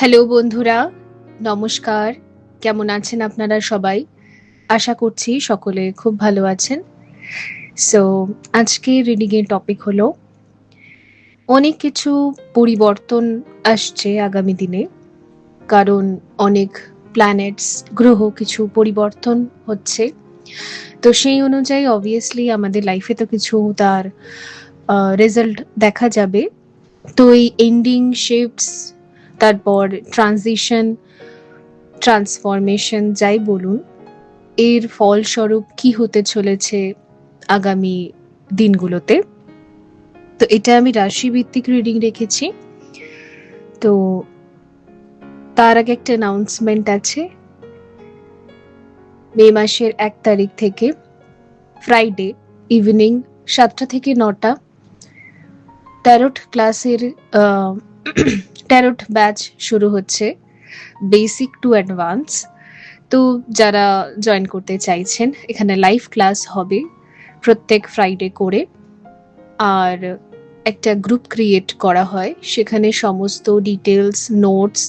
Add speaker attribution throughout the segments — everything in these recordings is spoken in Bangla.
Speaker 1: হ্যালো বন্ধুরা, নমস্কার। কেমন আছেন আপনারা সবাই? আশা করছি সকলে খুব ভালো আছেন। সো আজকে রিডিং এর টপিক হলো অনেক কিছু পরিবর্তন আসছে আগামী দিনে। কারণ অনেক প্ল্যানেটস, গ্রহ কিছু পরিবর্তন হচ্ছে। তো সেই অনুযায়ী অবভিয়াসলি আমাদের লাইফে তো কিছু তার রেজাল্ট দেখা যাবে। তো এই এন্ডিং, শিফটস, তারপর ট্রানজিশন, ট্রান্সফরমেশন যাই বলুন, এর ফলস্বরূপ কি হতে চলেছে আগামী দিনগুলোতে। তো এটা আমি রাশিভিত্তিক রিডিং রেখেছি। তো তার আগে একটা অ্যানাউন্সমেন্ট আছে। মে মাসের 1 তারিখ থেকে ফ্রাইডে ইভিনিং 7টা থেকে 9টা ট্যারোট ক্লাসের ট্যারোট ব্যাচ শুরু হচ্ছে, বেসিক টু অ্যাডভান্স। তো যারা জয়েন করতে চাইছেন, এখানে লাইভ ক্লাস হবে প্রত্যেক ফ্রাইডে করে। আর একটা গ্রুপ ক্রিয়েট করা হয়, সেখানে সমস্ত ডিটেলস, নোটস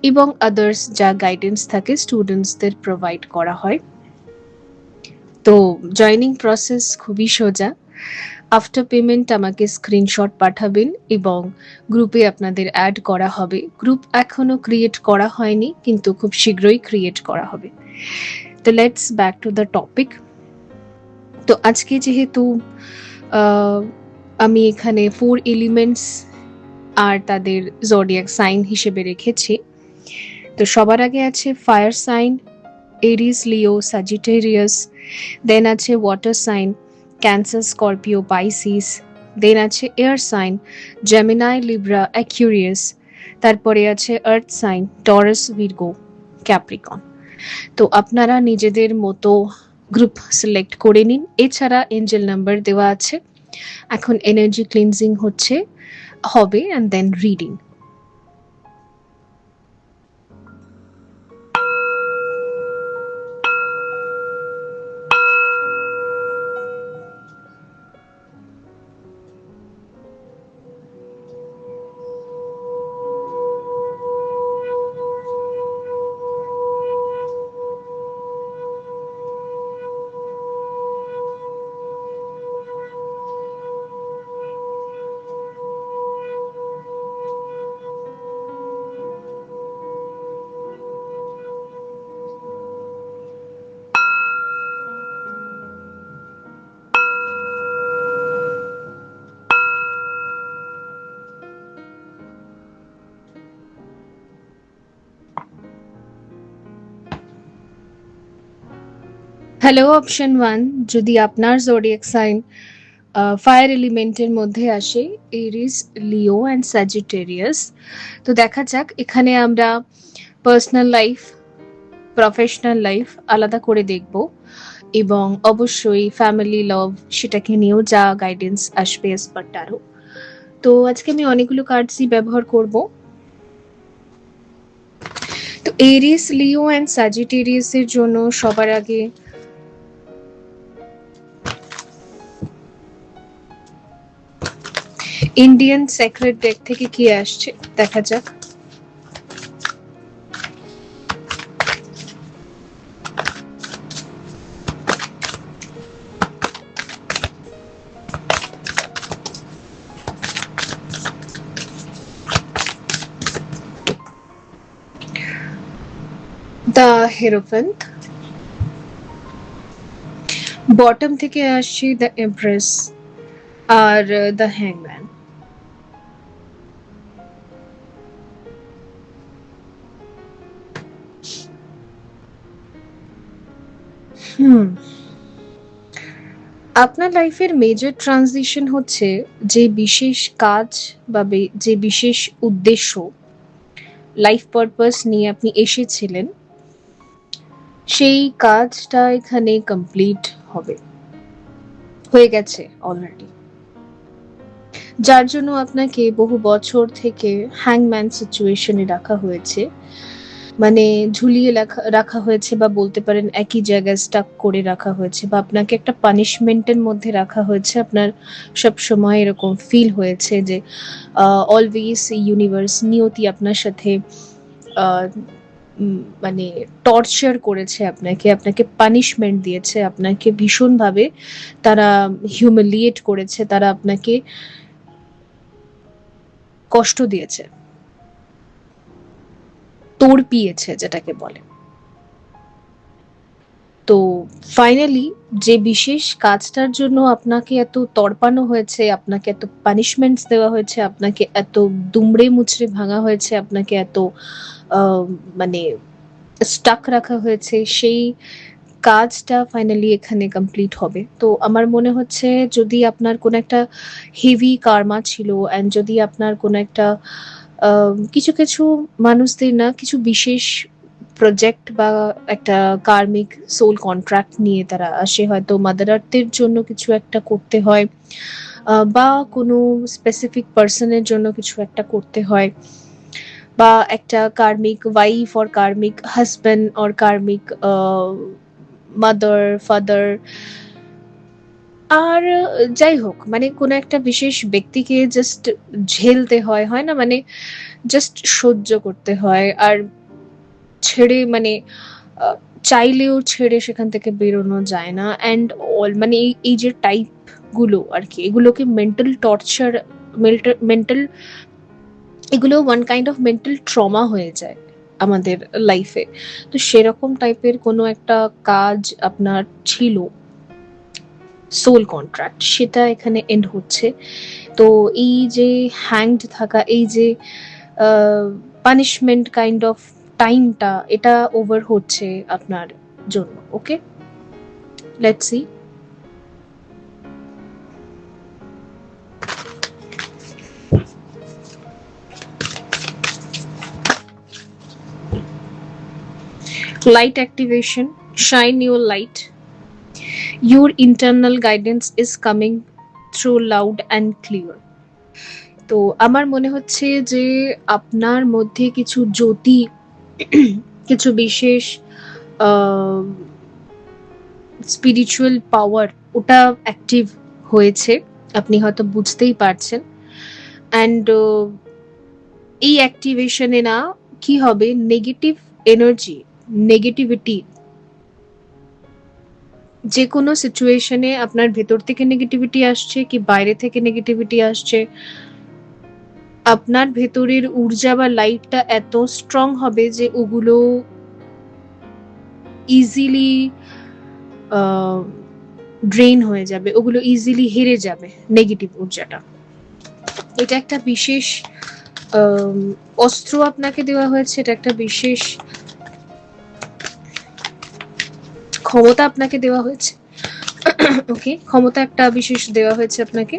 Speaker 1: এবং আদার্স যা গাইডেন্স থাকে স্টুডেন্টসদের প্রোভাইড করা হয়। তো জয়নিং প্রসেস খুবই সোজা। আফটার পেমেন্ট আমাকে স্ক্রিনশট পাঠাবেন এবং গ্রুপে আপনাদের অ্যাড করা হবে। গ্রুপ এখনো ক্রিয়েট করা হয়নি, কিন্তু খুব শীঘ্রই ক্রিয়েট করা হবে। তো let's back to the topic. তো আজকে যেহেতু আমি এখানে 4 এলিমেন্টস আর তাদের জোডিয়াক সাইন হিসেবে রেখেছি। তো সবার আগে আছে ফায়ার সাইন, এরিস, লিও, সাজিটেরিয়াস। দেন আছে water sign, Cancer, Scorpio, Pisces. Then আছে air sign, Gemini, Libra, Aquarius. তারপরে আছে earth sign, Taurus, Virgo, Capricorn. তো আপনারা নিজেদের মতো গ্রুপ সিলেক্ট করে নিন। এছাড়া এঞ্জেল নাম্বার দেওয়া আছে। এখন এনার্জি ক্লিনজিং হবে and then reading. Hello option 1, যদি আপনার জোডিয়াক সাইন ফায়ার এলিমেন্টের মধ্যে আসে, এরিস, লিও অ্যান্ড স্যাজিটেরিয়াস। তো দেখা যাক, এখানে আমরা পার্সোনাল লাইফ, প্রফেশনাল লাইফ আলাদা করে দেখব এবং অবশ্যই ফ্যামিলি, লাভ, সেটাকে নিয়েও যা গাইডেন্স আসবে এস পার ট্যারো। তো আজকে আমি অনেকগুলো কার্ডসই ব্যবহার করব। তো এরিস, লিও অ্যান্ড স্যাজিটেরিয়াস এর জন্য সবার আগে ইন্ডিয়ান সেক্রেট ডেক থেকে কি আসছে দেখা যাক। দ্য হেরোফেন্ট, বটম থেকে আসছে দ্য এমপ্রেস আর দ্য হ্যাংম্যান। আপনার লাইফের মেজর ট্রানজিশন হচ্ছে যে বিশেষ কাজ বা যে বিশেষ উদ্দেশ্য, লাইফ পারপাস নিয়ে আপনি এসেছিলেন, সেই কাজটা এখানে কমপ্লিট হয়ে গেছে অলরেডি। যার জন্য আপনাকে বহু বছর থেকে হ্যাংম্যান সিচুয়েশনে রাখা হয়েছে, মানে ঝুলিয়ে রাখা হয়েছে, বা বলতে পারেন একই জায়গায় স্টাক করে রাখা হয়েছে, বা আপনাকে একটা পানিশমেন্টের মধ্যে রাখা হয়েছে। আপনার সব সময় এরকম ফিল হয়েছে যে অলওয়েজ ইউনিভার্স, নিয়তি আপনার সাথে মানে টর্চার করেছে আপনাকে, আপনাকে পানিশমেন্ট দিয়েছে, আপনাকে ভীষণভাবে তারা হিউমিলিয়েট করেছে, তারা আপনাকে কষ্ট দিয়েছে, তোড়পিয়েছে যেটাকে বলে। তো ফাইনালি যে বিশেষ কাজটার জন্য আপনাকে এত তড়পানো হয়েছে, আপনাকে এত পানিশমেন্টস দেওয়া হয়েছে, আপনাকে এত দুমড়ে মুচড়ে ভাঙা হয়েছে, আপনাকে এত মানে স্টাক রাখা হয়েছে, সেই কাজটা ফাইনালি এখানে কমপ্লিট হবে। তো আমার মনে হচ্ছে যদি আপনার কোনো একটা হেভি কার্মা ছিল, অ্যান্ড যদি আপনার কোনো একটা কিছু কিছু মানুষদের না কিছু বিশেষ প্রজেক্ট বা একটা কার্মিক সোল কন্ট্রাক্ট নিয়ে তারা আসে, হয়তো মাদার আর্থের জন্য কিছু একটা করতে হয়, বা কোনো স্পেসিফিক পার্সনের জন্য কিছু একটা করতে হয়, বা একটা karmic wife or karmic husband or karmic mother father, আর যাই হোক, মানে কোনো একটা বিশেষ ব্যক্তিকে জাস্ট ঝেলতে হয়, হয় না, মানে জাস্ট সহ্য করতে হয়, আর ছেড়ে মানে চাইলেও ছেড়ে সেখান থেকে বেরোনো যায় না। অ্যান্ড অল মানে এই যে টাইপ গুলো আর কি, এগুলোকে মেন্টাল টর্চার, মেন্টাল, এগুলো one kind of mental trauma হয়ে যায় আমাদের লাইফে। তো সেরকম টাইপের কোনো একটা কাজ আপনার ছিল, সোল কন্ট্রাক্ট, সেটা এখানে এন্ড হচ্ছে। তো এই যে হ্যাংড থাকা, এই যে পানিশমেন্ট কাইন্ড অফ টাইমটা, এটা ওভার হচ্ছে আপনার জন্য। Okay, let's see. Light activation, shine your light. Your internal guidance is coming through loud and clear. তো আমার মনে হচ্ছে যে আপনার মধ্যে কিছু জ্যোতি, কিছু বিশেষ স্পিরিচুয়াল পাওয়ার, ওটা অ্যাক্টিভ হয়েছে, আপনি হয়তো বুঝতেই পারছেন। অ্যান্ড এই অ্যাক্টিভেশনে না কি হবে, নেগেটিভ এনার্জি, নেগেটিভিটি, যে কোনো সিচুয়েশনে আপনার ভেতর থেকে নেগেটিভিটি আসছে কি বাইরে থেকে নেগেটিভিটি আসছে, আপনার ভেতরের ঊর্জা বা লাইটটা এত স্ট্রং হবে যে ওগুলো ইজিলি ড্রেন হয়ে যাবে, ওগুলো ইজিলি হেরে যাবে নেগেটিভ ঊর্জাটা। এটা একটা বিশেষ অস্ত্র আপনাকে দেওয়া হয়েছে, এটা একটা বিশেষ ক্ষমতা আপনাকে দেওয়া হয়েছে। ওকে, ক্ষমতা একটা বিশেষ দেওয়া হয়েছে আপনাকে।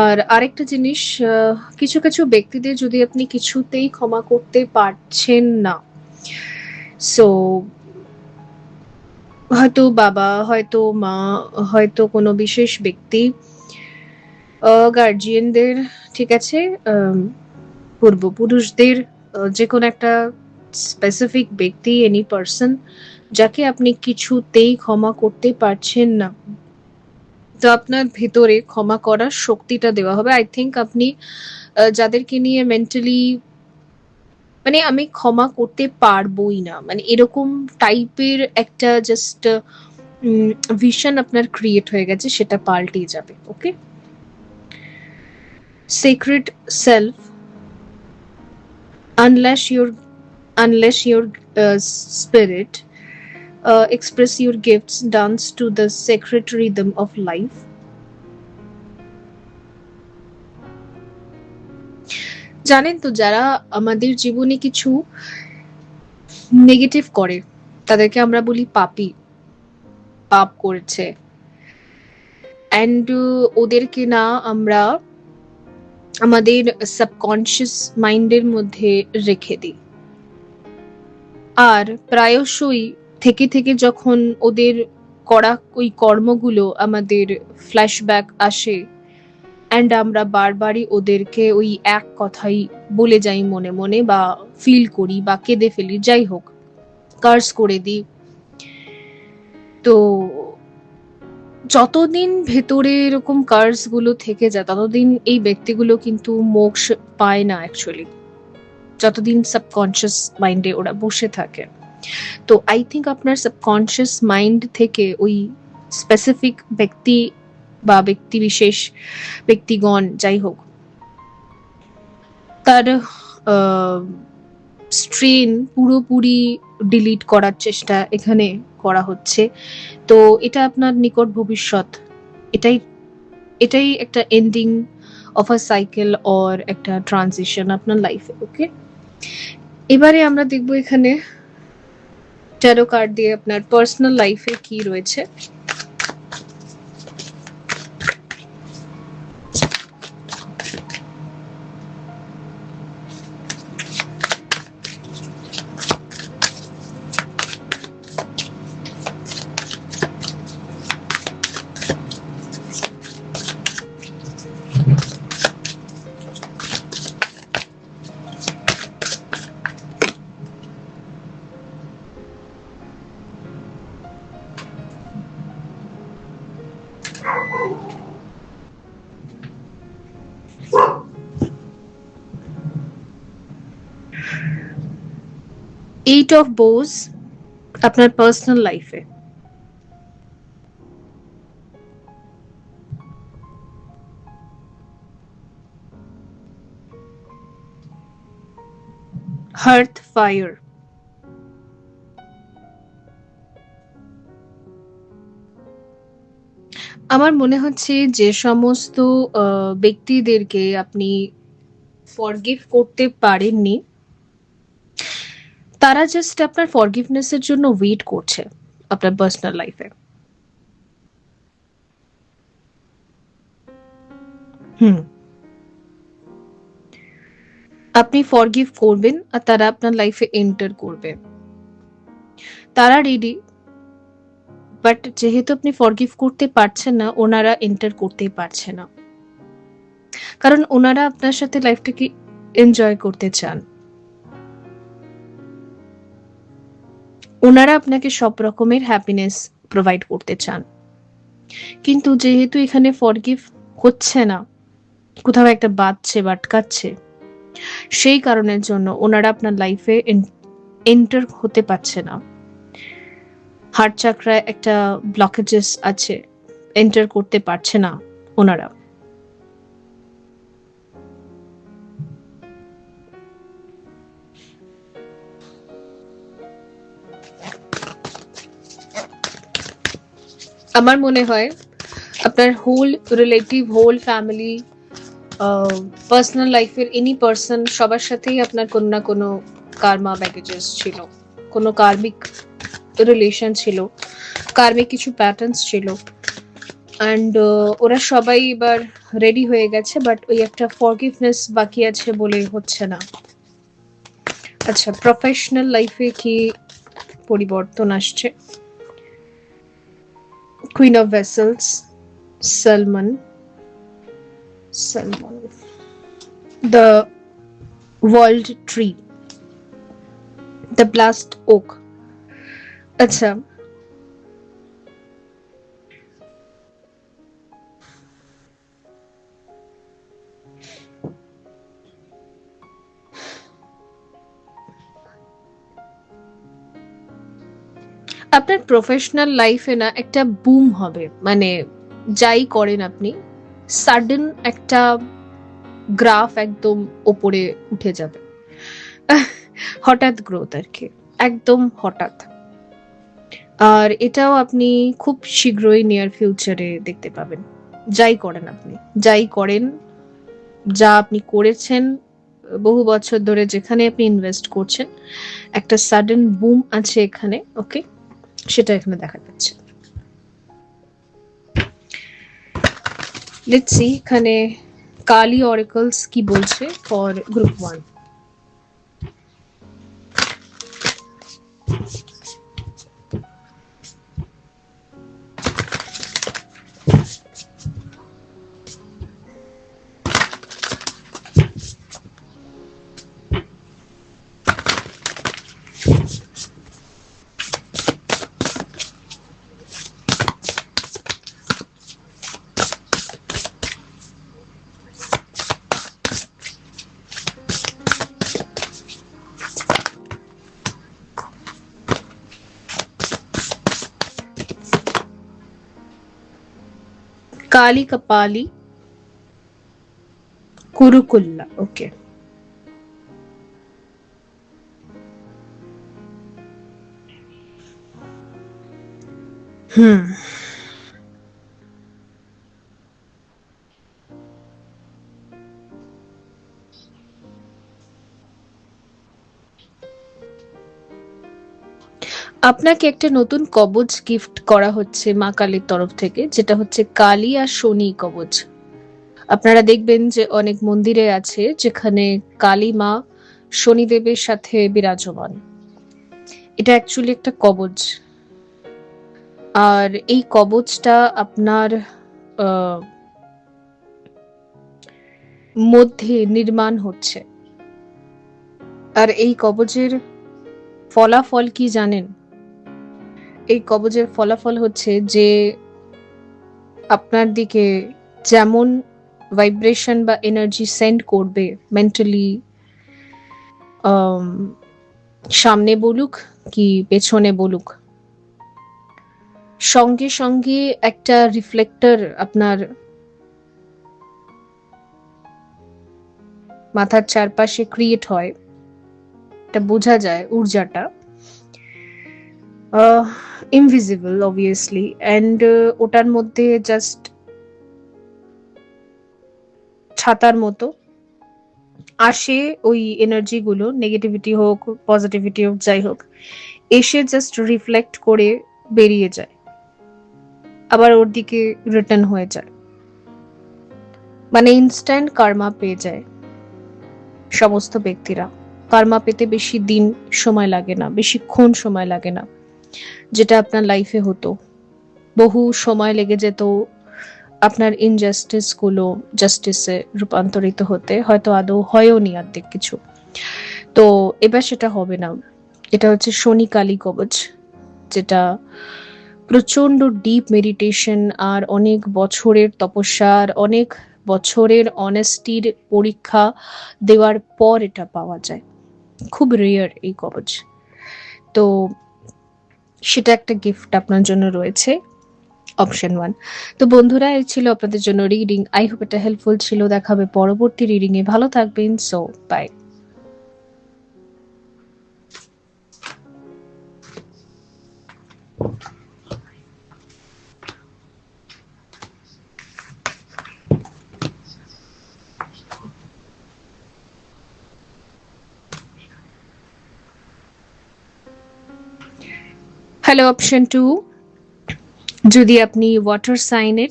Speaker 1: আর আরেকটা জিনিস, কিছু কিছু ব্যক্তিদের যদি আপনি কিছুতেই ক্ষমা করতে পারছেন না, সো হয়তো বাবা, হয়তো মা, হয়তো কোনো বিশেষ ব্যক্তি, গার্জিয়ানদের, ঠিক আছে, পূর্বপুরুষদের, যে কোনো একটা স্পেসিফিক ব্যক্তি, এনি পার্সন যাকে আপনি কিছুতেই ক্ষমা করতে পারছেন না, তো আপনার ভেতরে ক্ষমা করার শক্তিটা দেওয়া হবে। আই থিঙ্ক আপনি যাদেরকে নিয়ে মেন্টালি মানে আমি ক্ষমা করতে পারবোই না, মানে এরকম টাইপের একটা জাস্ট ভিশন আপনার ক্রিয়েট হয়ে গেছে, সেটা পাল্টে যাবে। ওকে, sacred self, unless your spirit express your gifts, dance to the sacred rhythm of life. জানেন তো, যারা আমাদের জীবনে কিছু নেগেটিভ করে তাদেরকে আমরা বলি পাপী, পাপ করেছে। অ্যান্ড ওদেরকে না আমরা আমাদের সাবকনশিয়াস মাইন্ডের মধ্যে রেখে দিই, আর প্রায়শই থেকে থেকে যখন ওদের করা ওই কর্মগুলো আমাদের ফ্ল্যাশব্যাক আসে, অ্যান্ড আমরা বারবারই ওদেরকে ওই এক কথাই বলে যাই মনে মনে, বা ফিল করি বা কেঁদে ফেলি, যাই হোক, কার্স করে দিই। তো যতদিন ভেতরে এরকম কার্স গুলো থেকে যায় ততদিন এই ব্যক্তিগুলো কিন্তু মোক্ষ পায় না অ্যাকচুয়ালি। যতদিন সাবকনশিয়াস মাইন্ডে ওরা বসে থাকে। তো আই থিঙ্ক আপনার সাবকনশিয়াস মাইন্ড থেকে ওই স্পেসিফিক ব্যক্তি বা ব্যক্তি বিশেষ, ব্যক্তিগণ যাই হোক, তার স্ট্রেন পুরোপুরি ডিলিট করার চেষ্টা এখানে করা হচ্ছে। তো এটা আপনার নিকট ভবিষ্যৎ, এটাই এটাই একটা ending of a cycle or একটা ট্রানজিশন আপনার লাইফে। ওকে, এবারে আমরা দেখবো এখানে ট্যারো কার্ড দিয়ে আপনার পার্সোনাল লাইফে কি রয়েছে। এইট অফ বোজ আপনার পার্সোনাল লাইফে, হার্থ ফায়ার, আমার মনে হচ্ছে যে সমস্ত ব্যক্তিদেরকে আপনি ফরগিভ করতে পারেননি, তারা জাস্ট আপনার ফরগিভনেসের জন্য ওয়েট করছে আপনার পার্সোনাল লাইফে। আপনি ফরগিভ করবেন আর তারা আপনার লাইফে এন্টার করবে, তারা রেডি, বাট যেহেতু আপনি ফরগিভ করতে পারছেন না, ওনারা এন্টার করতেই পারছে না, কারণ ওনারা আপনার সাথে লাইফটাকে এনজয় করতে চান, ওনারা আপনাকে সব রকমের হ্যাপিনেস প্রোভাইড করতে চান। কিন্তু যেহেতু এখানে ফরগিভ হচ্ছে না, কোথাও একটা বাজছে, বাটকাচ্ছে, সেই কারণের জন্য ওনারা আপনার লাইফে এন্টার হতে পারছে না। হার্ট চাকরায় একটা ব্লকেজেস আছে, এন্টার করতে পারছে না ওনারা। আমার মনে হয় আপনার whole relative, whole family, personal লাইফের এনি পার্সন, সবার সাথেই আপনার কোনো না কোনো কার্মা ব্যাগেজেস ছিল, কোনো কার্মিক রিলেশন ছিল, কার্মিক কিছু প্যাটার্নস ছিল, অ্যান্ড ওরা সবাই এবার রেডি হয়ে গেছে, বাট ওই একটা ফরগিভনেস বাকি আছে বলে হচ্ছে না। আচ্ছা, প্রফেশনাল লাইফে কি পরিবর্তন আসছে? Queen of vessels, Salman, the world tree, the blast oak. আচ্ছা, আপনার প্রফেশনাল লাইফে না একটা বুম হবে, মানে যাই করেন আপনি, সাডেন একটা গ্রাফ একদম ওপরে উঠে যাবে, হঠাৎ গ্রোথ আর কি, একদম হঠাৎ। আর এটাও আপনি খুব শীঘ্রই নিয়ার ফিউচারে দেখতে পাবেন। যাই করেন আপনি, যাই করেন, যা আপনি করেছেন বহু বছর ধরে, যেখানে আপনি ইনভেস্ট করছেন, একটা সাডেন বুম আছে এখানে। ওকে, সেটা এখানে দেখা যাচ্ছে। লেটস সি এখানে কালি অরাকলস কি বলছে ফর গ্রুপ 1। কালি কপালি কুরুকুল্লা। ওকে। হুম। আপনাকে একটা নতুন কবচ গিফট করা হচ্ছে মা কালীর তরফ থেকে, যেটা হচ্ছে কালী আর শনি কবচ। আপনারা দেখবেন যে অনেক মন্দিরে আছে যেখানে কালী মা শনিদেবের সাথে বিরাজমান। এটা অ্যাকচুয়ালি একটা কবচ, আর এই কবচটা আপনার মধ্যে নির্মাণ হচ্ছে। আর এই কবচের ফলাফল কি জানেন? এই কবচের ফলাফল হচ্ছে যে আপনার দিকে যেমন ভাইব্রেশন বা এনার্জি সেন্ড করবে মেন্টালি, সামনে বলুক কি পেছনে বলুক, সঙ্গে সঙ্গে একটা রিফ্লেক্টর আপনার মাথার চারপাশে ক্রিয়েট হয়। এটা বোঝা যায় ঊর্জাটা ইনভিজিবল অবভিয়াসলি, অ্যান্ড ওটার মধ্যে জাস্ট ছাতার মতো আসে ওই এনার্জি গুলো, নেগেটিভিটি হোক পজিটিভিটি হোক যাই হোক, এসে জাস্ট রিফ্লেক্ট করে বেরিয়ে যায়, আবার ওর দিকে রিটার্ন হয়ে যায়। মানে ইনস্ট্যান্ট কার্মা পেয়ে যায় সমস্ত ব্যক্তিরা। কার্মা পেতে বেশি দিন সময় লাগে না, বেশিক্ষণ সময় লাগে না। যেটা আপনার লাইফে হতো, বহু সময় লেগে যেত আপনার ইনজাস্টিস গুলো জাস্টিসে রূপান্তরিত হতে, হয়তো আদৌ হয়ওনি অর্ধেক কিছু। তো এবার সেটা হবে না। এটা হচ্ছে শনি কালী কবচ, যেটা প্রচন্ড ডিপ মেডিটেশন আর অনেক বছরের তপস্যার, অনেক বছরের অনেস্টির পরীক্ষা দেওয়ার পর এটা পাওয়া যায়। খুব রেয়ার এই কবচ। তো সেটা একটা গিফট আপনার জন্য রয়েছে, অপশন 1। তো বন্ধুরা, এই ছিল আপনাদের জন্য রিডিং। আই হোপ এটা হেল্পফুল ছিল। দেখাবে পরবর্তী রিডিং এ। ভালো থাকবেন। So by. হ্যালো অপশন 2, যদি আপনি ওয়াটার সাইনের,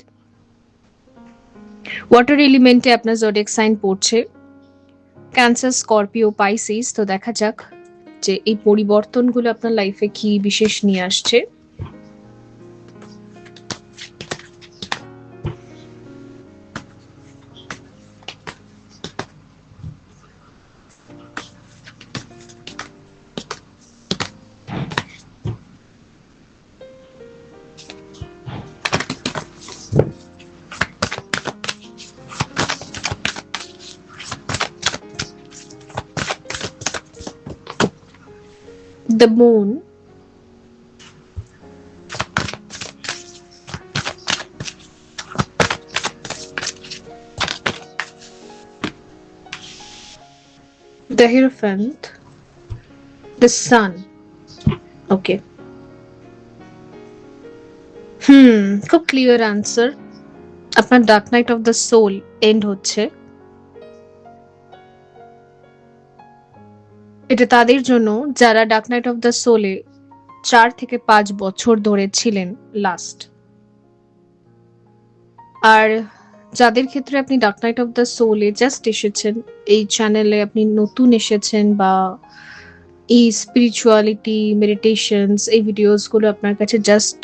Speaker 1: ওয়াটার এলিমেন্টে আপনার জোডিয়াক সাইন পড়ছে ক্যান্সার, স্করপিও, পাইসিস, তো দেখা যাক যে এই পরিবর্তনগুলো আপনার লাইফে কি বিশেষ নিয়ে আসছে। The moon, the Hierophant, the sun. Okay, খুব ক্লিয়ার আনসার। আপনার dark night of the soul end হচ্ছে। এটা তাদের জন্য যারা ডার্ক নাইট অফ দ্য সোলে 4 থেকে 5 বছর ধরে ছিলেন লাস্ট। আর যাদের ক্ষেত্রে আপনি ডার্ক নাইট অফ দ্য সোলে জাস্ট এসেছেন, এই চ্যানেলে আপনি নতুন এসেছেন, বা এই স্পিরিচুয়ালিটি মেডিটেশনস এই ভিডিওস গুলো আপনার কাছে জাস্ট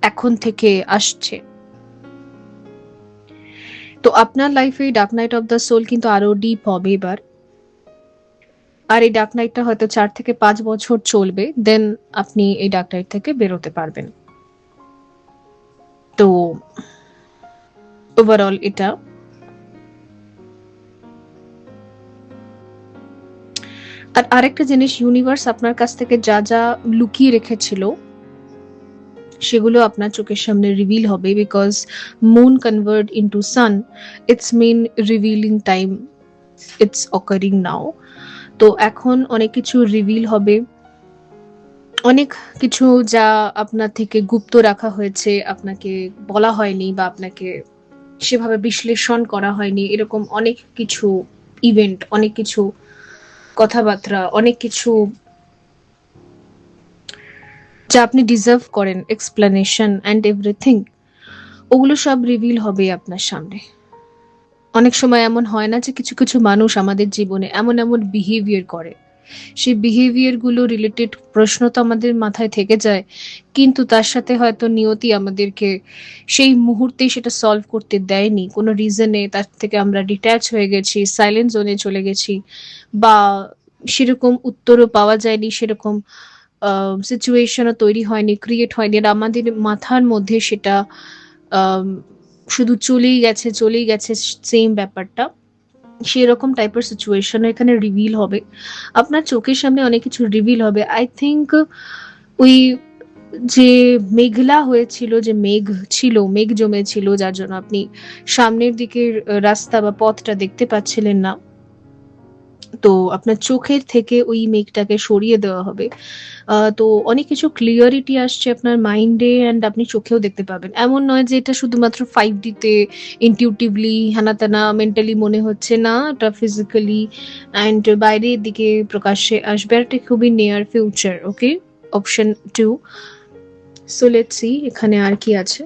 Speaker 1: এখন থেকে আসছে, তো আপনার লাইফে dark night of the soul কিন্তু আরো ডিপ হবে এবার। আর এই ডার্ক নাইটটা হয়তো 4 থেকে 5 বছর চলবে, দেন আপনি এই ডার্ক নাইট থেকে বেরোতে পারবেন। তো ওভারঅল এটা। আর আরেকটা জিনিস, ইউনিভার্স আপনার কাছ থেকে যা যা লুকিয়ে রেখেছিল সেগুলো আপনার চোখের সামনে রিভিল হবে, because moon convert into sun, it's main revealing time, it's occurring now. তো এখন অনেক কিছু রিভিল হবে, অনেক কিছু যা আপনার থেকে গুপ্ত রাখা হয়েছে, আপনাকে বলা হয়নি বা আপনাকে সেভাবে বিশ্লেষণ করা হয়নি, এরকম অনেক কিছু ইভেন্ট, অনেক কিছু কথাবার্তা, অনেক কিছু যা আপনি ডিজার্ভ করেন, এক্সপ্লেনেশন অ্যান্ড এভরিথিং, ওগুলো সব রিভিল হবে আপনার সামনে। অনেক সময় এমন হয় না যে কিছু কিছু মানুষ আমাদের জীবনে এমন এমন বিহেভিয়ার করে, সেই বিহেভিয়ার গুলো রিলেটেড প্রশ্ন তো আমাদের মাথায় থেকে যায়, কিন্তু তার সাথে হয়তো নিয়তি আমাদেরকে সেই মুহূর্তেই সেটা সলভ করতে দেয়নি, কোনো রিজনে তার থেকে আমরা ডিট্যাচ হয়ে গেছি, সাইলেন্ট জোনে চলে গেছি, বা সেরকম উত্তরও পাওয়া যায়নি, সেরকম সিচুয়েশনও তৈরি হয়নি, ক্রিয়েট হয়নি, আর আমাদের মাথার মধ্যে সেটা আম, শুধু চলেই গেছে সেম ব্যাপারটা, সেরকম টাইপের সিচুয়েশন এখানে রিভিল হবে। আপনার চোখের সামনে অনেক কিছু রিভিল হবে। আই থিঙ্ক ওই যে মেঘলা হয়েছিল, যে মেঘ জমেছিল, যার জন্য আপনি সামনের দিকের রাস্তা বা পথটা দেখতে পাচ্ছিলেন না, তো আপনার চোখের থেকে ওই মেঘটাকে সরিয়ে দেওয়া হবে। তো অনেক কিছু ক্লিয়ারিটি আসছে আপনার মাইন্ডে, অ্যান্ড আপনি চোখেও দেখতে পাবেন। এমন নয় যে এটা শুধুমাত্র 5D-তে ইনটিউটিভলি হানাতানা মেন্টালি মনে হচ্ছে, না, এটা ফিজিক্যালি অ্যান্ড বাইরের দিকে প্রকাশ্যে আসবে, আর এটা খুবই near future. Okay, option 2। So let's see এখানে আর কি আছে।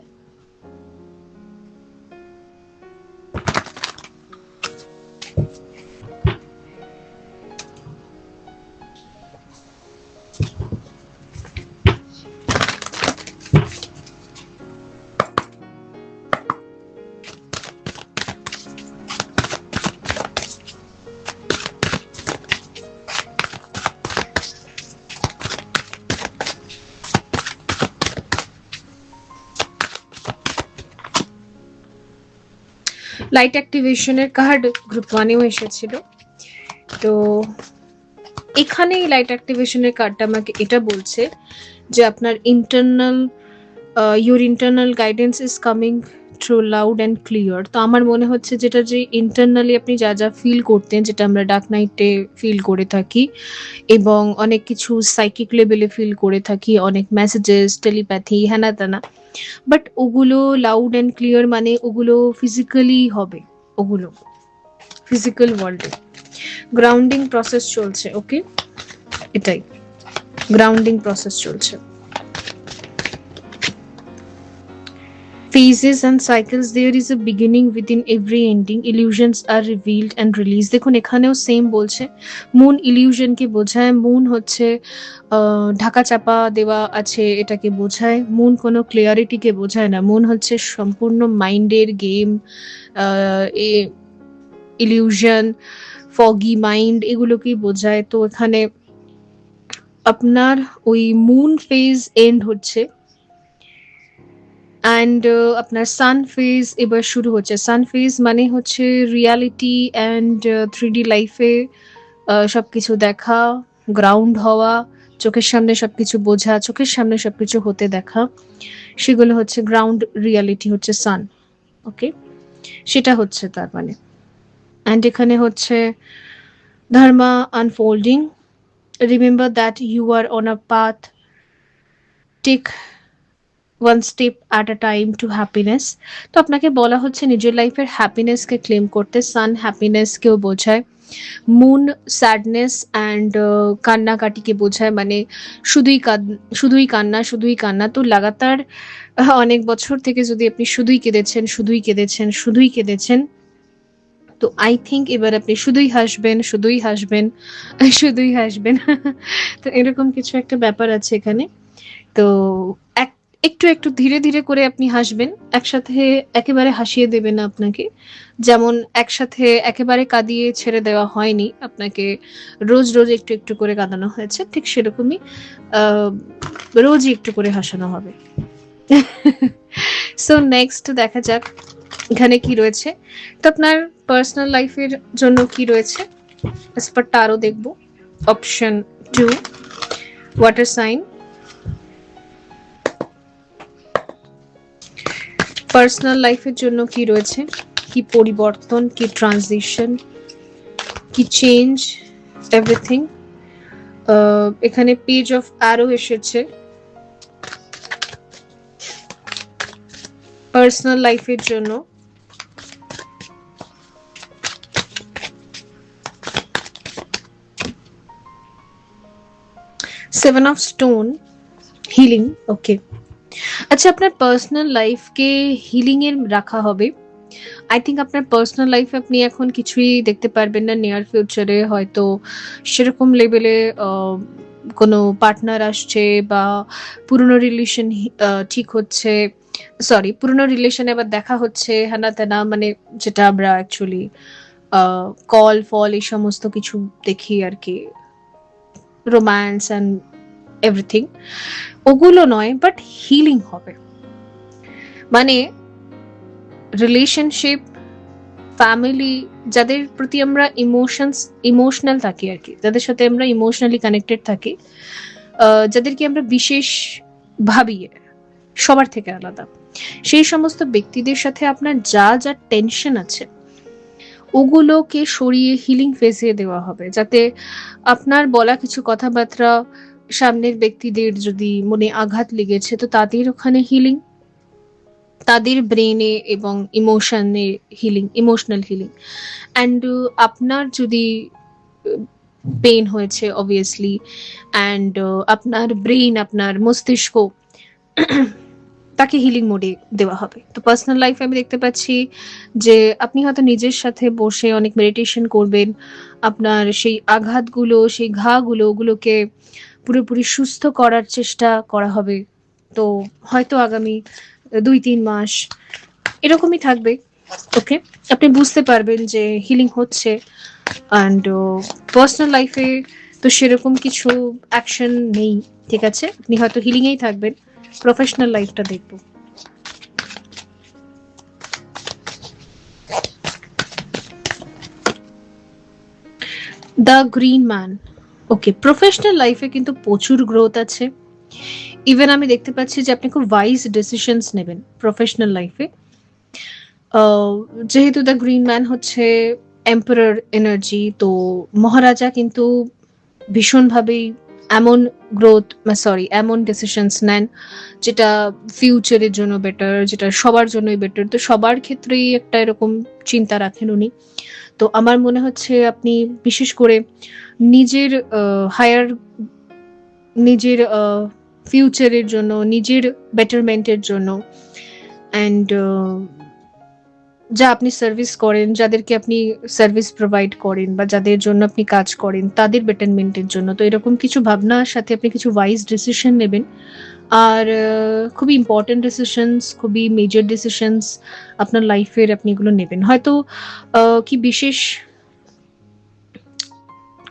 Speaker 1: লাইট অ্যাক্টিভেশনের কার্ড গ্রুপ 1-এও এসেছিল। তো এখানে লাইট অ্যাক্টিভেশনের কার্ডটা আমাকে এটা বলছে যে আপনার your internal guidance is coming through loud and clear. তো আমার মনে হচ্ছে যেটা যে ইন্টারনালি আপনি যা যা ফিল করতেন, যেটা আমরা ডার্ক নাইটে ফিল করে থাকি এবং অনেক কিছু সাইকিক লেভেলে ফিল করে থাকি, অনেক মেসেজেস, টেলিপ্যাথি, হ্যানা ত্যানা, বাট ওগুলো লাউড অ্যান্ড ক্লিয়ার মানে ওগুলো ফিজিক্যালি হবে, ওগুলো ফিজিক্যাল ওয়ার্ল্ডে গ্রাউন্ডিং প্রসেস চলছে। ওকে, এটাই গ্রাউন্ডিং প্রসেস চলছে। Phases and cycles, there is a beginning within every ending, illusions are revealed and released। দেখুন এখানেও সেম বলছে, মুন ইলিউশনকে বোঝায়, মুন হচ্ছে ঢাকা চাপা দেওয়া আছে এটাকে বোঝায়, মুন কোনো ক্লিয়ারিটিকে বোঝায় না, মুন হচ্ছে সম্পূর্ণ মাইন্ডের গেম, ইলিউশন, ফগি মাইন্ড, এগুলোকেই বোঝায়। তো এখানে আপনার ওই মুন ফেজ এন্ড হচ্ছে, অ্যান্ড আপনার সান ফেজ এবার শুরু হচ্ছে। সান ফেজ মানে হচ্ছে রিয়ালিটি অ্যান্ড 3D লাইফে সবকিছু দেখা, গ্রাউন্ড হওয়া, চোখের সামনে সবকিছু বোঝা, চোখের সামনে সবকিছু হতে দেখা, সেগুলো হচ্ছে গ্রাউন্ড রিয়ালিটি, হচ্ছে সান। ওকে, সেটা হচ্ছে তার মানে। অ্যান্ড এখানে হচ্ছে dharma unfolding, remember that you are on a path, take one step at a time to happiness. তো আপনাকে বলা হচ্ছে নিজের লাইফের হ্যাপিনেসকে ক্লেম করতে। সান হ্যাপিনেসকেও বোঝায়, মুন স্যাডনেস অ্যান্ড কান্নাকাটিকে বোঝায়, মানে শুধুই কান্না। তো লাগাতার অনেক বছর থেকে যদি আপনি শুধুই কেঁদেছেন, তো আই থিঙ্ক এবার আপনি শুধুই হাসবেন তো এরকম কিছু একটা ব্যাপার আছে এখানে। তো একটু একটু ধীরে ধীরে করে আপনি হাসবেন, একসাথে একেবারে হাসিয়ে দেবে না আপনাকে, যেমন একসাথে একেবারে কাঁদিয়ে ছেড়ে দেওয়া হয়নি আপনাকে, রোজ রোজ একটু একটু করে কাঁদানো হয়েছে, ঠিক সেরকমই রোজই একটু করে হাসানো হবে। সো নেক্সট দেখা যাক এখানে কি রয়েছে। তো আপনার পার্সোনাল লাইফের জন্য কি রয়েছে অ্যাজ পার টারো দেখব। অপশন 2, ওয়াটার সাইন, পার্সোনাল লাইফের জন্য কি রয়েছে, কি পরিবর্তন, কি ট্রানজিশন, কি চেঞ্জ, এভরিথিং। এখানে পেজ অফ অ্যারো এসেছে। পার্সোনাল লাইফের জন্য সেভেন অফ স্টোন, হিলিং। ওকে, আচ্ছা, আপনার পার্সোনাল লাইফকে হিলিং এর রাখা হবে। আই থিঙ্ক আপনার পার্সোনাল লাইফে আপনি এখন কিছুই দেখতে পারবেন না নিয়ার ফিউচারে। হয়তো সেরকম লেভেলে কোনো পার্টনার আসছে, বা পুরনো রিলেশন ঠিক হচ্ছে, সরি, পুরনো রিলেশনে আবার দেখা হচ্ছে, হ্যানা তেনা, মানে যেটা আমরা অ্যাকচুয়ালি কল ফল এই সমস্ত কিছু দেখি আর কি, রোম্যান্স অ্যান্ড এভরিথিং, ওগুলো নয়, বাট হিলিং হবে। মানে রিলেশনশিপ, ফ্যামিলি, যাদের প্রতি আমরা ইমোশনাল থাকি আর কি, যাদের সাথে আমরা ইমোশনালি কানেক্টেড থাকি, যাদেরকে আমরা বিশেষ ভাবি, সবার থেকে আলাদা, সেই সমস্ত ব্যক্তিদের সাথে আপনার যা যা টেনশন আছে ওগুলোকে সরিয়ে হিলিং ফেজে দেওয়া হবে, যাতে আপনার বলা কিছু কথাবার্তা সামনের ব্যক্তিদের যদি মনে আঘাত লেগেছে, তো তাদের ওখানে হিলিং, তাদের ব্রেনে এবং ইমোশনে হিলিং, ইমোশনাল হিলিং। অ্যান্ড আপনার যদি পেন হয়েছে অবভিয়াসলি, অ্যান্ড আপনার ব্রেন, আপনার মস্তিষ্ক, তাকে হিলিং মোডে দেওয়া হবে। তো পার্সোনাল লাইফে আমি দেখতে পাচ্ছি যে আপনি হয়তো নিজের সাথে বসে অনেক মেডিটেশন করবেন, আপনার সেই আঘাতগুলো, সেই ঘাগুলো, ওগুলোকে পুরোপুরি সুস্থ করার চেষ্টা করা হবে। তো হয়তো আগামী 2-3 মাস এরকমই থাকবে। ওকে, আপনি বুঝতে পারবেন যে হিলিং হচ্ছে। অ্যান্ড পার্সোনাল লাইফে তো সেরকম কিছু অ্যাকশন নেই, ঠিক আছে, আপনি হয়তো হিলিংয়েই থাকবেন। প্রফেশনাল লাইফটা দেখব। The green man. Okay, professional লাইফে কিন্তু প্রচুর গ্রোথ আছে। ইভেন আমি দেখতে পাচ্ছি যে আপনি খুব ওয়াইজ ডিসিশনস নেবেন প্রফেশনাল লাইফে। যেহেতু দ্য গ্রিন ম্যান হচ্ছে এম্পারার এনার্জি, তো মহারাজা কিন্তু ভীষণভাবেই এমন গ্রোথ, সরি, এমন ডিসিশনস নেন যেটা ফিউচারের জন্য বেটার, যেটা সবার জন্যই বেটার। তো সবার ক্ষেত্রেই একটা এরকম চিন্তা রাখেন উনি। তো আমার মনে হচ্ছে আপনি বিশেষ করে নিজের হায়ার, নিজের ফিউচারের জন্য, নিজের বেটারমেন্টের জন্য, অ্যান্ড যা আপনি সার্ভিস করেন, যাদেরকে আপনি সার্ভিস প্রোভাইড করেন, বা যাদের জন্য আপনি কাজ করেন, তাদের বেটারমেন্টের জন্য, তো এরকম কিছু ভাবনার সাথে আপনি কিছু ওয়াইজ ডিসিশন নেবেন। আর খুবই ইম্পর্টেন্ট ডিসিশনস, খুবই মেজর ডিসিশনস আপনার লাইফের আপনি এগুলো নেবেন। হয়তো কি বিশেষ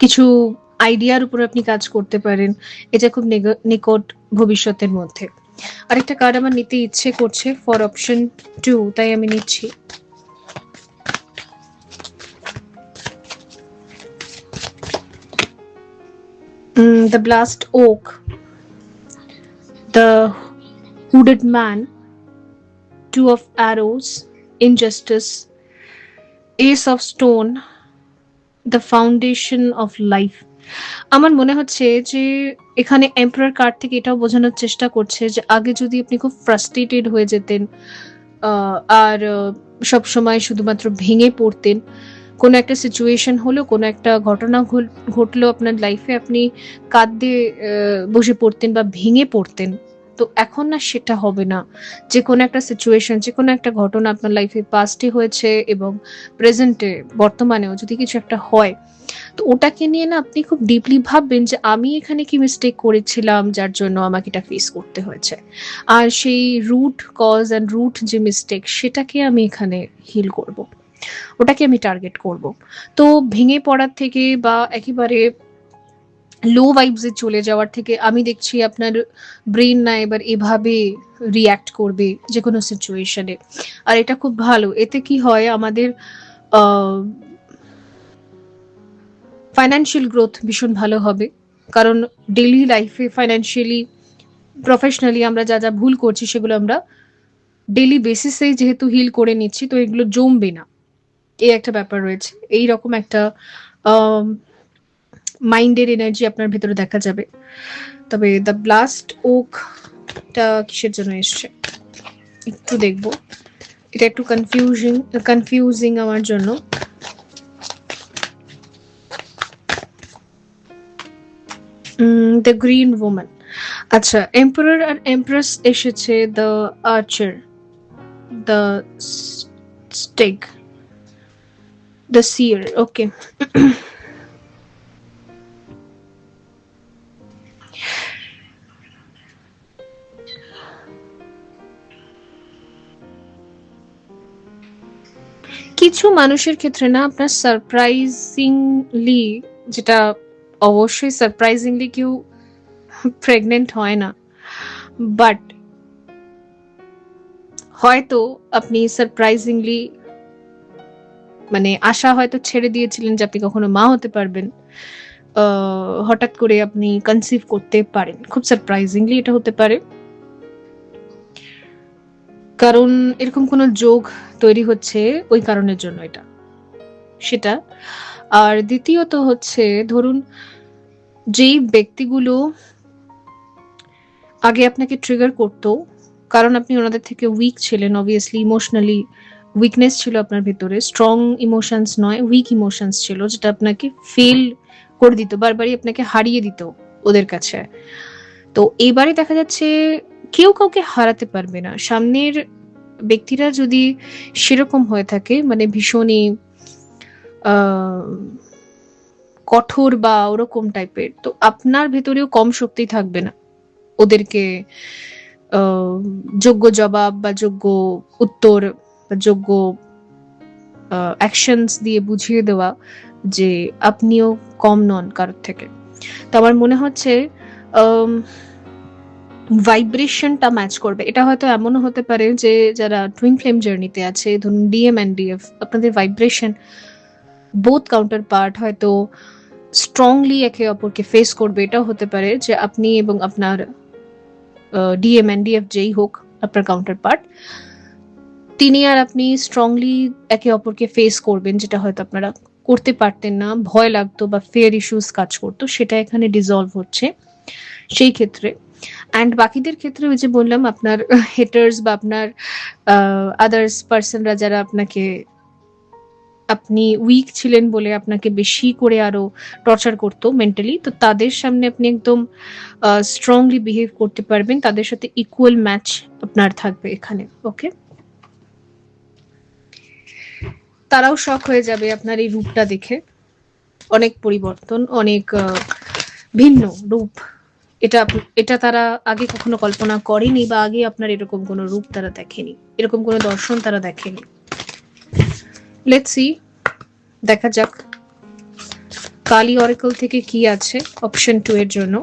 Speaker 1: কিছু আইডিয়ার উপর আপনি কাজ করতে পারেন, এটা খুব নিকট ভবিষ্যতের মধ্যে। আরেকটা কার্ড আমার নিতে ইচ্ছে করছে ফর অপশন 2, তাই আমি নিচ্ছি। The blast oak, the hooded man, 2 of arrows, injustice, ace of stone, the foundation of life. আমার মনে হচ্ছে যে এখানে এম্পারার কার্ড থেকে এটাও বোঝানোর চেষ্টা করছে যে আগে যদি আপনি খুব ফ্রাস্ট্রেটেড হয়ে যেতেন, আর সব সময় শুধুমাত্র ভেঙে পড়তেন, কোনো একটা সিচুয়েশন হলো, কোনো একটা ঘটনা ঘটলো আপনার লাইফে, আপনি কাঁদতে বসে পড়তেন বা ভেঙে পড়তেন। তো এখন না সেটা হবে না। যে কোনো একটা সিচুয়েশন, যে কোনো একটা ঘটনা আপনার লাইফে পাস্টে হয়েছে এবং প্রেজেন্টে, বর্তমানেও যদি কিছু একটা হয়, তো ওটাকে নিয়ে না আপনি খুব ডিপলি ভাববেন যে আমি এখানে কি মিস্টেক করেছিলাম যার জন্য আমাকে এটা ফেস করতে হয়েছে। আর সেই রুট কজ অ্যান্ড রুট যে মিস্টেক, সেটাকে আমি এখানে হিল করব, ওটাকে আমি টার্গেট করব। তো ভেঙে পড়ার থেকে বা একেবারে লো ভাইবসে চলে যাওয়ার থেকে আমি দেখছি আপনার ব্রেন না এবার এভাবে রিয়্যাক্ট করবে যে কোনো সিচুয়েশনে। আর এটা খুব ভালো। এতে কি হয়, আমাদের ফাইন্যান্সিয়াল গ্রোথ ভীষণ ভালো হবে। কারণ ডেইলি লাইফে ফাইন্যান্সিয়ালি, প্রফেশনালি আমরা যা যা ভুল করছি সেগুলো আমরা ডেইলি বেসিসেই যেহেতু হিল করে নিচ্ছি, তো এগুলো জমবে না। এই একটা ব্যাপার রয়েছে। এইরকম একটা আম মাইন্ডের এনার্জি আপনার ভেতরে দেখা যাবে। তবে দ্য ব্লাস্ট ওক টা কিসের জন্য এসছে? একটু দেখব। এটা একটু কনফিউজিং আমার জন্য। The green woman. আচ্ছা, এম্পারার আর এমপ্রেস এসেছে, দ্য আর্চার, দ্য স্টেগ, দ্য সিয়ার। ওকে। কিছু মানুষের ক্ষেত্রে না আপনার সারপ্রাইজিংলি, যেটা অবশ্যই সারপ্রাইজিংলি কেউ প্রেগনেন্ট হয় না, বাট হয়তো আপনি সারপ্রাইজিংলি মানে আশা হয়তো ছেড়ে দিয়েছিলেন যে আপনি কখনো মা হতে পারবেন, হঠাৎ করে আপনি কনসিভ করতে পারেন। খুব সারপ্রাইজিংলি এটা হতে পারে, কারণ এরকম কোনো যোগ তৈরি হচ্ছে ওই কারণের জন্য এটা সেটা। আর দ্বিতীয়ত হচ্ছে, ধরুন যেই ব্যক্তিগুলো আগে আপনাকে ট্রিগার করতো, কারণ আপনি ওনাদের থেকে উইক ছিলেন, অবভিয়াসলি ইমোশনালি উইকনেস ছিল আপনার ভেতরে, স্ট্রং ইমোশনস নয়, উইক ইমোশনস ছিল, যেটা আপনাকে ফেল করে দিত, বারবারই আপনাকে হারিয়ে দিত ওদের কাছে। তো এবারে দেখা যাচ্ছে কেউ কাউকে হারাতে পারবে না। সামনের ব্যক্তিরা যদি সেরকম হয়ে থাকে, মানে ভীষণই কঠোর বা ওরকম টাইপের, তো আপনার ভেতরেও কম শক্তি থাকবে না ওদেরকে যোগ্য জবাব বা যোগ্য উত্তর বা যোগ্য অ্যাকশনস দিয়ে বুঝিয়ে দেওয়া যে আপনিও কম নন কারোর থেকে। তো আমার মনে হচ্ছে ভাইব্রেশনটা ম্যাচ করবে। এটা হয়তো এমনও হতে পারে যে যারা টুইন ফ্লেম জার্নিতে আছে, ধরুন ডিএম অ্যান্ড ডিএফ, আপনাদের ভাইব্রেশন বোথ কাউন্টার পার্ট হয়তো স্ট্রংলি একে অপরকে ফেস করবে। এটাও হতে পারে যে আপনি এবং আপনার ডিএম অ্যান্ড ডিএফ যেই হোক আপনার কাউন্টার পার্ট, তিনি আর আপনি স্ট্রংলি একে অপরকে ফেস করবেন, যেটা হয়তো আপনারা করতে পারতেন না, ভয় লাগতো বা ফিয়ার ইস্যুস কাজ করতো, সেটা এখানে ডিসলভ হচ্ছে সেই ক্ষেত্রে। অ্যান্ড বাকিদের ক্ষেত্রে ওই যে বললাম, আপনার হেটার্স বা আপনার আদার্স পার্সনরা যারা আপনাকে, আপনি উইক ছিলেন বলে আপনাকে বেশি করে আরো টর্চার করতো মেন্টালি, তো তাদের সামনে আপনি একদম স্ট্রংলি বিহেভ করতে পারবেন, তাদের সাথে ইকুয়াল ম্যাচ আপনার থাকবে এখানে। ওকে, তারাও শক হয়ে যাবে আপনার এই রূপটা দেখে, অনেক পরিবর্তন, অনেক ভিন্ন রূপ। এটা এটা তারা আগে কখনো কল্পনা করেনি, বা আগে আপনার এরকম কোনো রূপ তারা দেখেনি, এরকম কোনো দর্শন তারা দেখেনি। লেটস সি, দেখা যাক কালি অরেকল থেকে কি আছে অপশন 2 এর জন্য।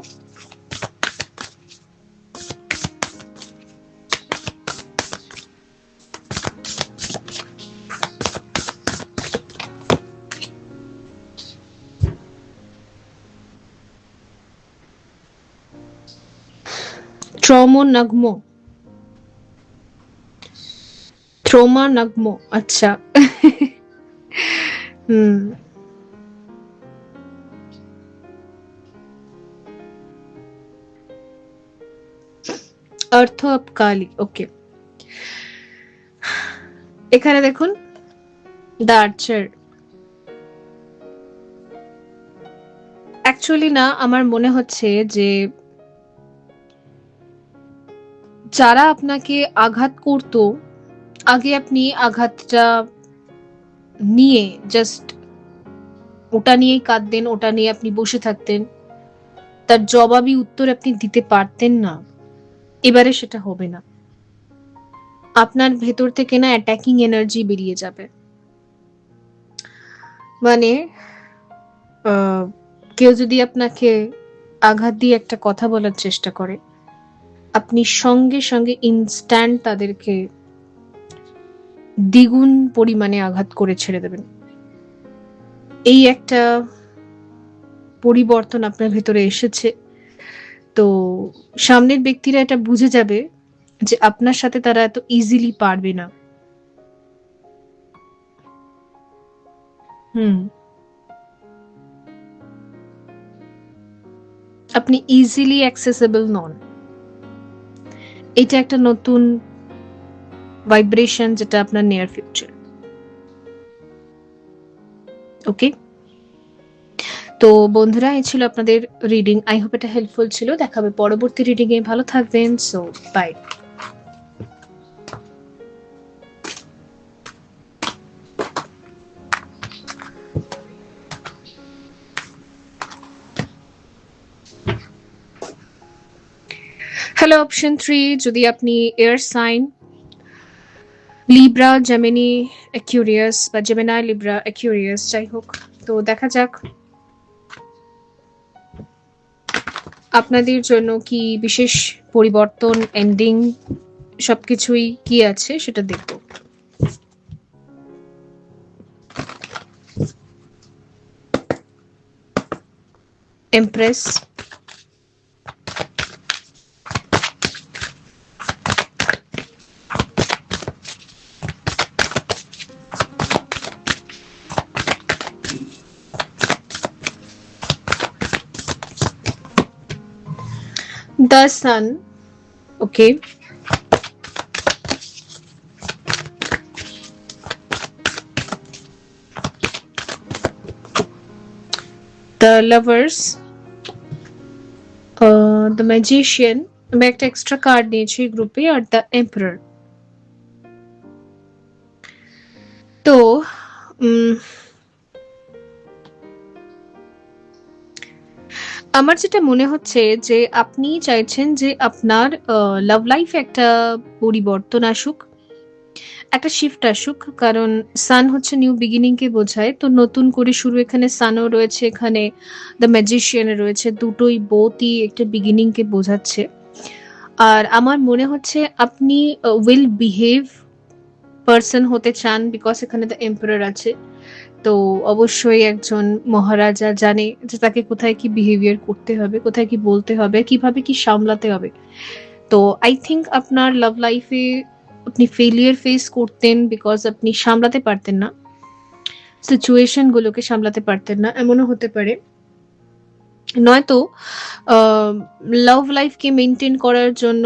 Speaker 1: ট্রমো নগমো, ট্রোমা নগমো, আচ্ছা। হুম, অর্থ অফ কালি। ওকে, এখানে দেখুন দ্য আর্চার। অ্যাকচুয়ালি না, আমার মনে হচ্ছে যে যারা আপনাকে আঘাত করতো, আগে আপনি আঘাতটা নিয়ে জাস্ট ওটা নিয়েই কাঁদতেন, ওটা নিয়ে আপনি বসে থাকতেন, তার জবাবি উত্তর আপনি দিতে পারতেন না। এবারে সেটা হবে না, আপনার ভেতর থেকে না অ্যাটাকিং এনার্জি বেরিয়ে যাবে। মানে কেউ যদি আপনাকে আঘাত দিয়ে একটা কথা বলার চেষ্টা করে, আপনি সঙ্গে সঙ্গে ইনস্ট্যান্ট তাদেরকে দ্বিগুণ পরিমাণে আঘাত করে ছেড়ে দেবেন। এই একটা পরিবর্তন আপনার ভেতরে এসেছে। তো সামনের ব্যক্তিরা এটা বুঝে যাবে যে আপনার সাথে তারা এত ইজিলি পারবে না। আপনি ইজিলি অ্যাক্সেসেবল নন। এটা একটা নতুন ভাইব্রেশন যেটা আপনার নিয়ার ফিউচার। ওকে, তো বন্ধুরা, এই ছিল আপনাদের রিডিং। আই হোপ এটা হেল্পফুল ছিল। দেখা হবে পরবর্তী রিডিং এ। ভালো থাকবেন। So by. হ্যালো অপশন 3, যদি আপনি air sign Libra, Gemini, Aquarius বা জেমিনাই লিব্রা অ্যাকুরিয়াস, যাই হোক, তো দেখা যাক আপনাদের জন্য কি বিশেষ পরিবর্তন, এন্ডিং, সবকিছুই কি আছে সেটা দেখব। Empress, the sun, okay, the lovers, the magician, আমি একটা এক্সট্রা কার্ড নিয়েছি গ্রুপে, আর দ্য এম্পারার। তো আমার যেটা মনে হচ্ছে যে আপনি চাইছেন যে আপনার লাভ লাইফে একটা পরিবর্তন আসুক, একটা শিফট আসুক, কারণ সান হচ্ছে নিউ বিগিনিং কে বোঝায়। তো নতুন করে শুরু, এখানে সানও রয়েছে, এখানে দ্য ম্যাজিশিয়ান রয়েছে, দুটোই বোথই একটা বিগিনিং কে বোঝাচ্ছে। আর আমার মনে হচ্ছে আপনি উইল বিহেভ পার্সন হতে চান, বিকজ এখানে দ্য এম্পারার আছে। তো অবশ্যই একজন মহারাজা জানে যে তাকে কোথায় কি বিহেভিয়ার করতে হবে, কোথায় কি বলতে হবে, কিভাবে কি সামলাতে হবে। তো আই থিঙ্ক আপনার লাভ লাইফে আপনি ফেলিয়ার ফেস করতেন, বিকজ আপনি সামলাতে পারতেন না, সিচুয়েশন গুলোকে সামলাতে পারতেন না, এমনও হতে পারে। নয়তো লাভ লাইফকে মেনটেন করার জন্য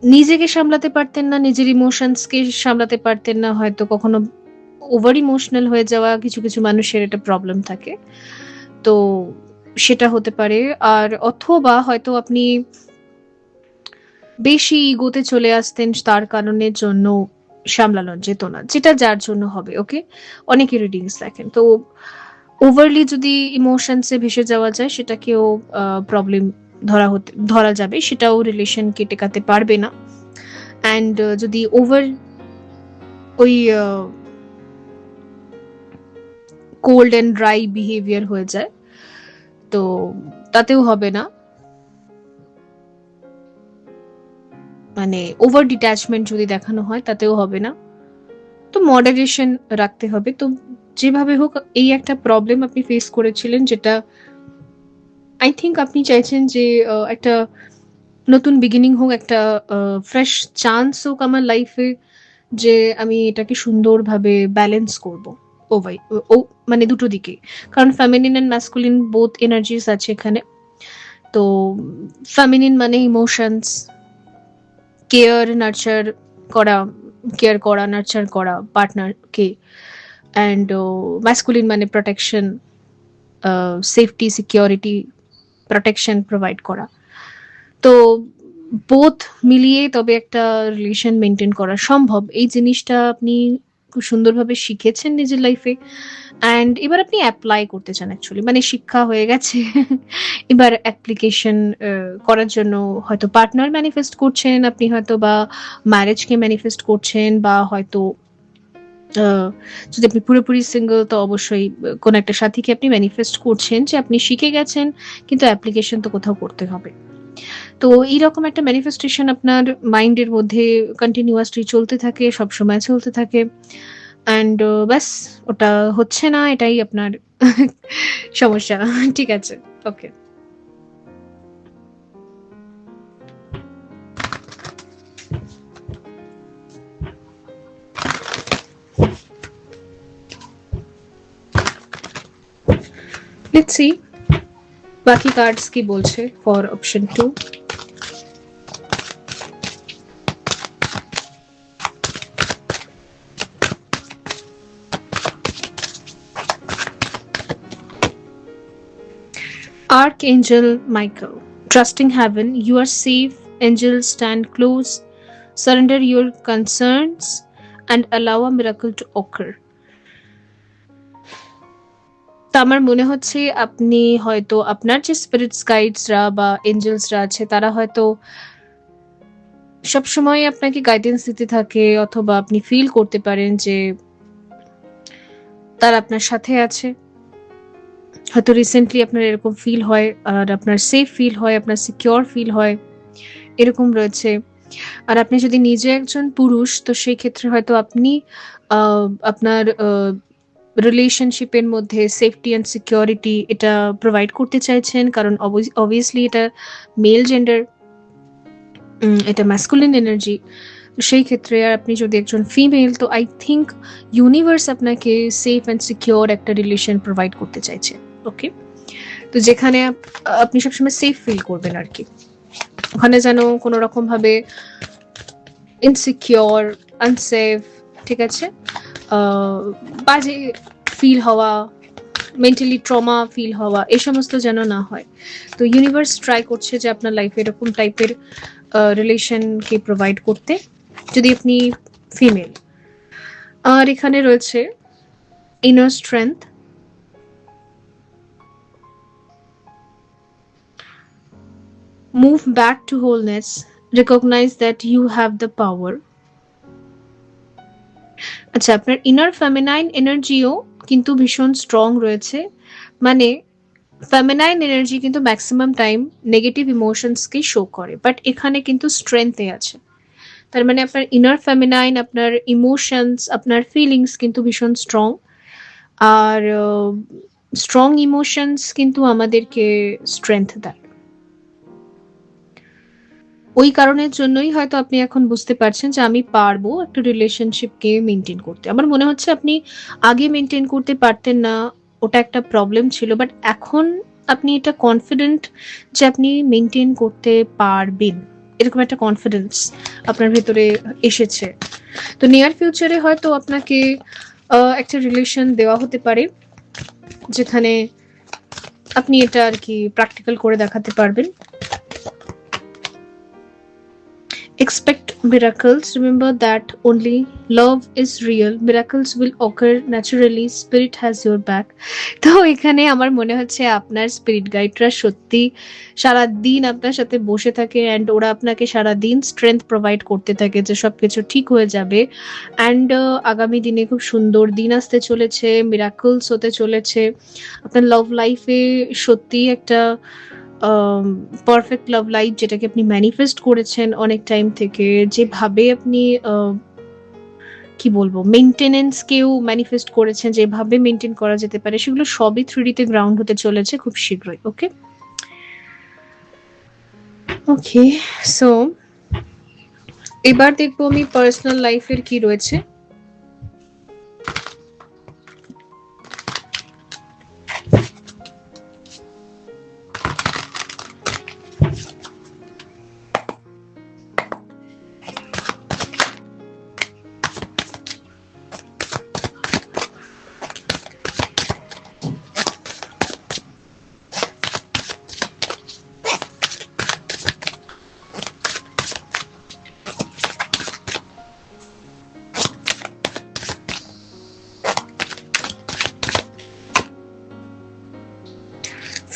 Speaker 1: নিজেকে সামলাতে পারতেন না, নিজের ইমোশনসকে সামলাতে পারতেন না, হয়তো কখনো ওভার ইমোশনাল হয়ে যাওয়া, কিছু কিছু মানুষের এটা প্রবলেম থাকে, তো সেটা হতে পারে। আর অথবা হয়তো আপনি বেশি ইগোতে চলে আসতেন, তার কারণের জন্য সামলানো যেত না, যেটা যার জন্য হবে। ওকে, অনেকে রিডিংস দেখেন, তো ওভারলি যদি ইমোশনসে ভেসে যাওয়া যায় সেটাকেও প্রবলেম ধরা যাবে, সেটাও রিলেশনকে টেকাতে পারবে না। অ্যান্ড যদি ওভার ওই কোল্ড অ্যান্ড ড্রাই বিহেভিয়ার হয়ে যায়, তো তাতেও হবে না। মানে ওভার ডিট্যাচমেন্ট যদি দেখানো হয়, তাতেও হবে না। তো মডারেশন রাখতে হবে। তো যেভাবে হোক, এই একটা প্রবলেম আপনি ফেস করেছিলেন, যেটা আই থিঙ্ক আপনি চাইছেন যে একটা নতুন বিগিনিং হোক, একটা ফ্রেশ চান্স হোক আমার লাইফে, যে আমি এটাকে সুন্দরভাবে ব্যালেন্স করব। ও ভাই, ও মানে দুটো দিকে, কারণ feminine and masculine both energies আছে এখানে। তো ফেমিনিন মানে ইমোশনস, কেয়ার নার্চার করা, কেয়ার করা, নার্চার করা পার্টনারকে। অ্যান্ড ম্যাসকুলিন মানে protection, safety, security, protection provide করা। তো বোথ মিলিয়ে তবে একটা রিলেশন মেনটেন করা সম্ভব। এই জিনিসটা আপনি খুব সুন্দরভাবে শিখেছেন নিজের লাইফে, অ্যান্ড এবার আপনি অ্যাপ্লাই করতে চান অ্যাকচুয়ালি, মানে শিক্ষা হয়ে গেছে। এবার অ্যাপ্লিকেশন করার জন্য হয়তো পার্টনার ম্যানিফেস্ট করছেন আপনি, হয়তো বা ম্যারেজকে ম্যানিফেস্ট করছেন, বা হয়তো যদি আপনি পুরোপুরি সিঙ্গেল, তো অবশ্যই কোনো একটা সাথীকে আপনি ম্যানিফেস্ট করছেন, যে আপনি শিখে গেছেন, কিন্তু অ্যাপ্লিকেশন তো কোথাও করতে হবে। তো এইরকম একটা ম্যানিফেস্টেশন আপনার মাইন্ডের মধ্যে কন্টিনিউয়াসলি চলতে থাকে, সবসময় চলতে থাকে, অ্যান্ড ব্যাস ওটা হচ্ছে না, এটাই আপনার সমস্যা। ঠিক আছে, ওকে। লেটস সি বাকি কার্ডস কি বলছে for option 2। Archangel Michael, trusting heaven, you are safe. Angels stand close. Surrender your concerns and allow a miracle to occur. তো আমার মনে হচ্ছে আপনি হয়তো আপনার যে স্পিরিটস গাইডসরা বা এঞ্জেলসরা আছে তারা হয়তো সবসময় আপনাকে গাইডেন্স দিতে থাকে, অথবা আপনি ফিল করতে পারেন যে তারা আপনার সাথে আছে। হয়তো রিসেন্টলি আপনার এরকম ফিল হয়, আর আপনার সেফ ফিল হয়, আপনার সিকিউর ফিল হয়, এরকম রয়েছে। আর আপনি যদি নিজে একজন পুরুষ, তো সেই ক্ষেত্রে হয়তো আপনি আপনার রিলেশনশিপের মধ্যে সেফটি অ্যান্ড সিকিউরিটি এটা প্রোভাইড করতে চাইছেন, কারণ অবভিয়াসলি এটা মেল জেন্ডার, এটা ম্যাসকুলিন এনার্জি। সেই ক্ষেত্রে আর আপনি যদি একজন ফিমেল, তো আই থিঙ্ক ইউনিভার্স আপনাকে সেফ অ্যান্ড সিকিউর একটা রিলেশন প্রোভাইড করতে চাইছে। ওকে, তো যেখানে আপনি সবসময় সেফ ফিল করবেন আর কি, ওখানে যেন কোনো রকম ভাবে ইনসিকিউর, আনসেফ, ঠিক আছে, বাজে ফিল হওয়া, মেন্টালি ট্রমা ফিল হওয়া, এই সমস্ত যেন না হয়। তো ইউনিভার্স ট্রাই করছে যে আপনার লাইফে এরকম টাইপের রিলেশনকে প্রোভাইড করতে, যদি আপনি ফিমেল। আর এখানে রয়েছে inner strength, move back to wholeness, recognise that you have the power. আচ্ছা, আপনার ইনার ফেমিনাইন এনার্জিও কিন্তু ভীষণ স্ট্রং রয়েছে। মানে ফেমিনাইন এনার্জি কিন্তু ম্যাক্সিমাম টাইম নেগেটিভ ইমোশনসকে শো করে, বাট এখানে কিন্তু স্ট্রেংথে আছে। তার মানে আপনার ইনার ফেমিনাইন, আপনার ইমোশনস, আপনার ফিলিংস কিন্তু ভীষণ স্ট্রং। আর স্ট্রং ইমোশনস কিন্তু আমাদেরকে স্ট্রেংথ দেয়। ওই কারণের জন্যই হয়তো আপনি এখন বুঝতে পারছেন যে আমি পারবো একটা রিলেশনশিপকে মেনটেন করতে। আমার মনে হচ্ছে আপনি আগে মেনটেন করতে পারতেন না, ওটা একটা প্রবলেম ছিল, বাট এখন আপনি এটা কনফিডেন্ট যে আপনি মেনটেন করতে পারবেন, এরকম একটা কনফিডেন্স আপনার ভেতরে এসেছে। তো নিয়ার ফিউচারে হয়তো আপনাকে একটা রিলেশন দেওয়া হতে পারে, যেখানে আপনি এটা আর কি প্র্যাকটিক্যাল করে দেখাতে পারবেন। Expect miracles. Remember that only love is real. Miracles will occur naturally. Spirit has your back. তো এখানে আমার মনে হচ্ছে আপনার স্পিরিট গাইডরা সত্যি সারাদিন আপনার সাথে বসে থাকে, অ্যান্ড ওরা আপনাকে সারাদিন স্ট্রেংথ প্রোভাইড করতে থাকে যে সবকিছু ঠিক হয়ে যাবে। অ্যান্ড আগামী দিনে খুব সুন্দর দিন আসতে চলেছে, মিরাকলস হতে চলেছে আপনার লাভ লাইফে। সত্যি একটা পারফেক্ট লাভ লাইফ, যেটাকে আপনি ম্যানিফেস্ট করেছেন অনেক টাইম থেকে, যেভাবে আপনি কি বলবো মেনটেনেন্সকেও ম্যানিফেস্ট করেছেন, যেভাবে মেনটেন করা যেতে পারে, সেগুলো সবই 3D তে গ্রাউন্ড হতে চলেছে খুব শীঘ্রই। ওকে ওকে, সো এবার দেখবো আমি পার্সোনাল লাইফের কি রয়েছে।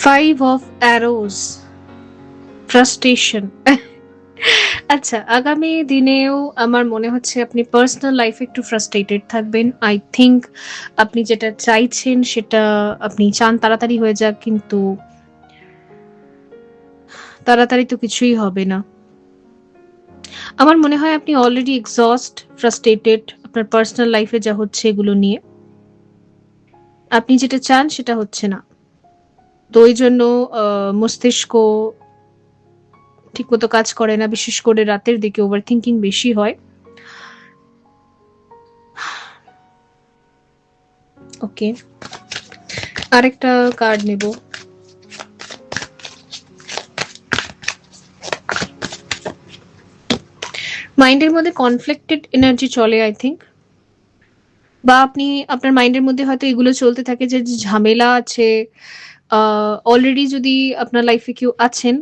Speaker 1: Five of arose, frustration. আচ্ছা, আগামী দিনেও আমার মনে হচ্ছে আপনি পার্সোনাল লাইফে একটু ফ্রাস্ট্রেটেড থাকবেন। আই থিঙ্ক আপনি যেটা চাইছেন সেটা আপনি চান তাড়াতাড়ি হয়ে যাক, কিন্তু তাড়াতাড়ি তো কিছুই হবে না। আমার মনে হয় আপনি অলরেডি এক্সস্ট, ফ্রাস্ট্রেটেড আপনার পার্সোনাল লাইফে যা হচ্ছে এগুলো নিয়ে। আপনি যেটা চান সেটা হচ্ছে না, তো ওই জন্য মস্তিষ্ক ঠিকমতো কাজ করে না, বিশেষ করে রাতের দিকে ওভার থিঙ্কিং বেশি হয়। ওকে, আরেকটা কার্ড নেব। মাইন্ডের মধ্যে কনফ্লিক্টেড এনার্জি চলে আই থিঙ্ক, বা আপনি আপনার মাইন্ডের মধ্যে হয়তো এগুলো চলতে থাকে যে ঝামেলা আছে। অলরেডি যদি আপনার লাইফে কেউ আছেন,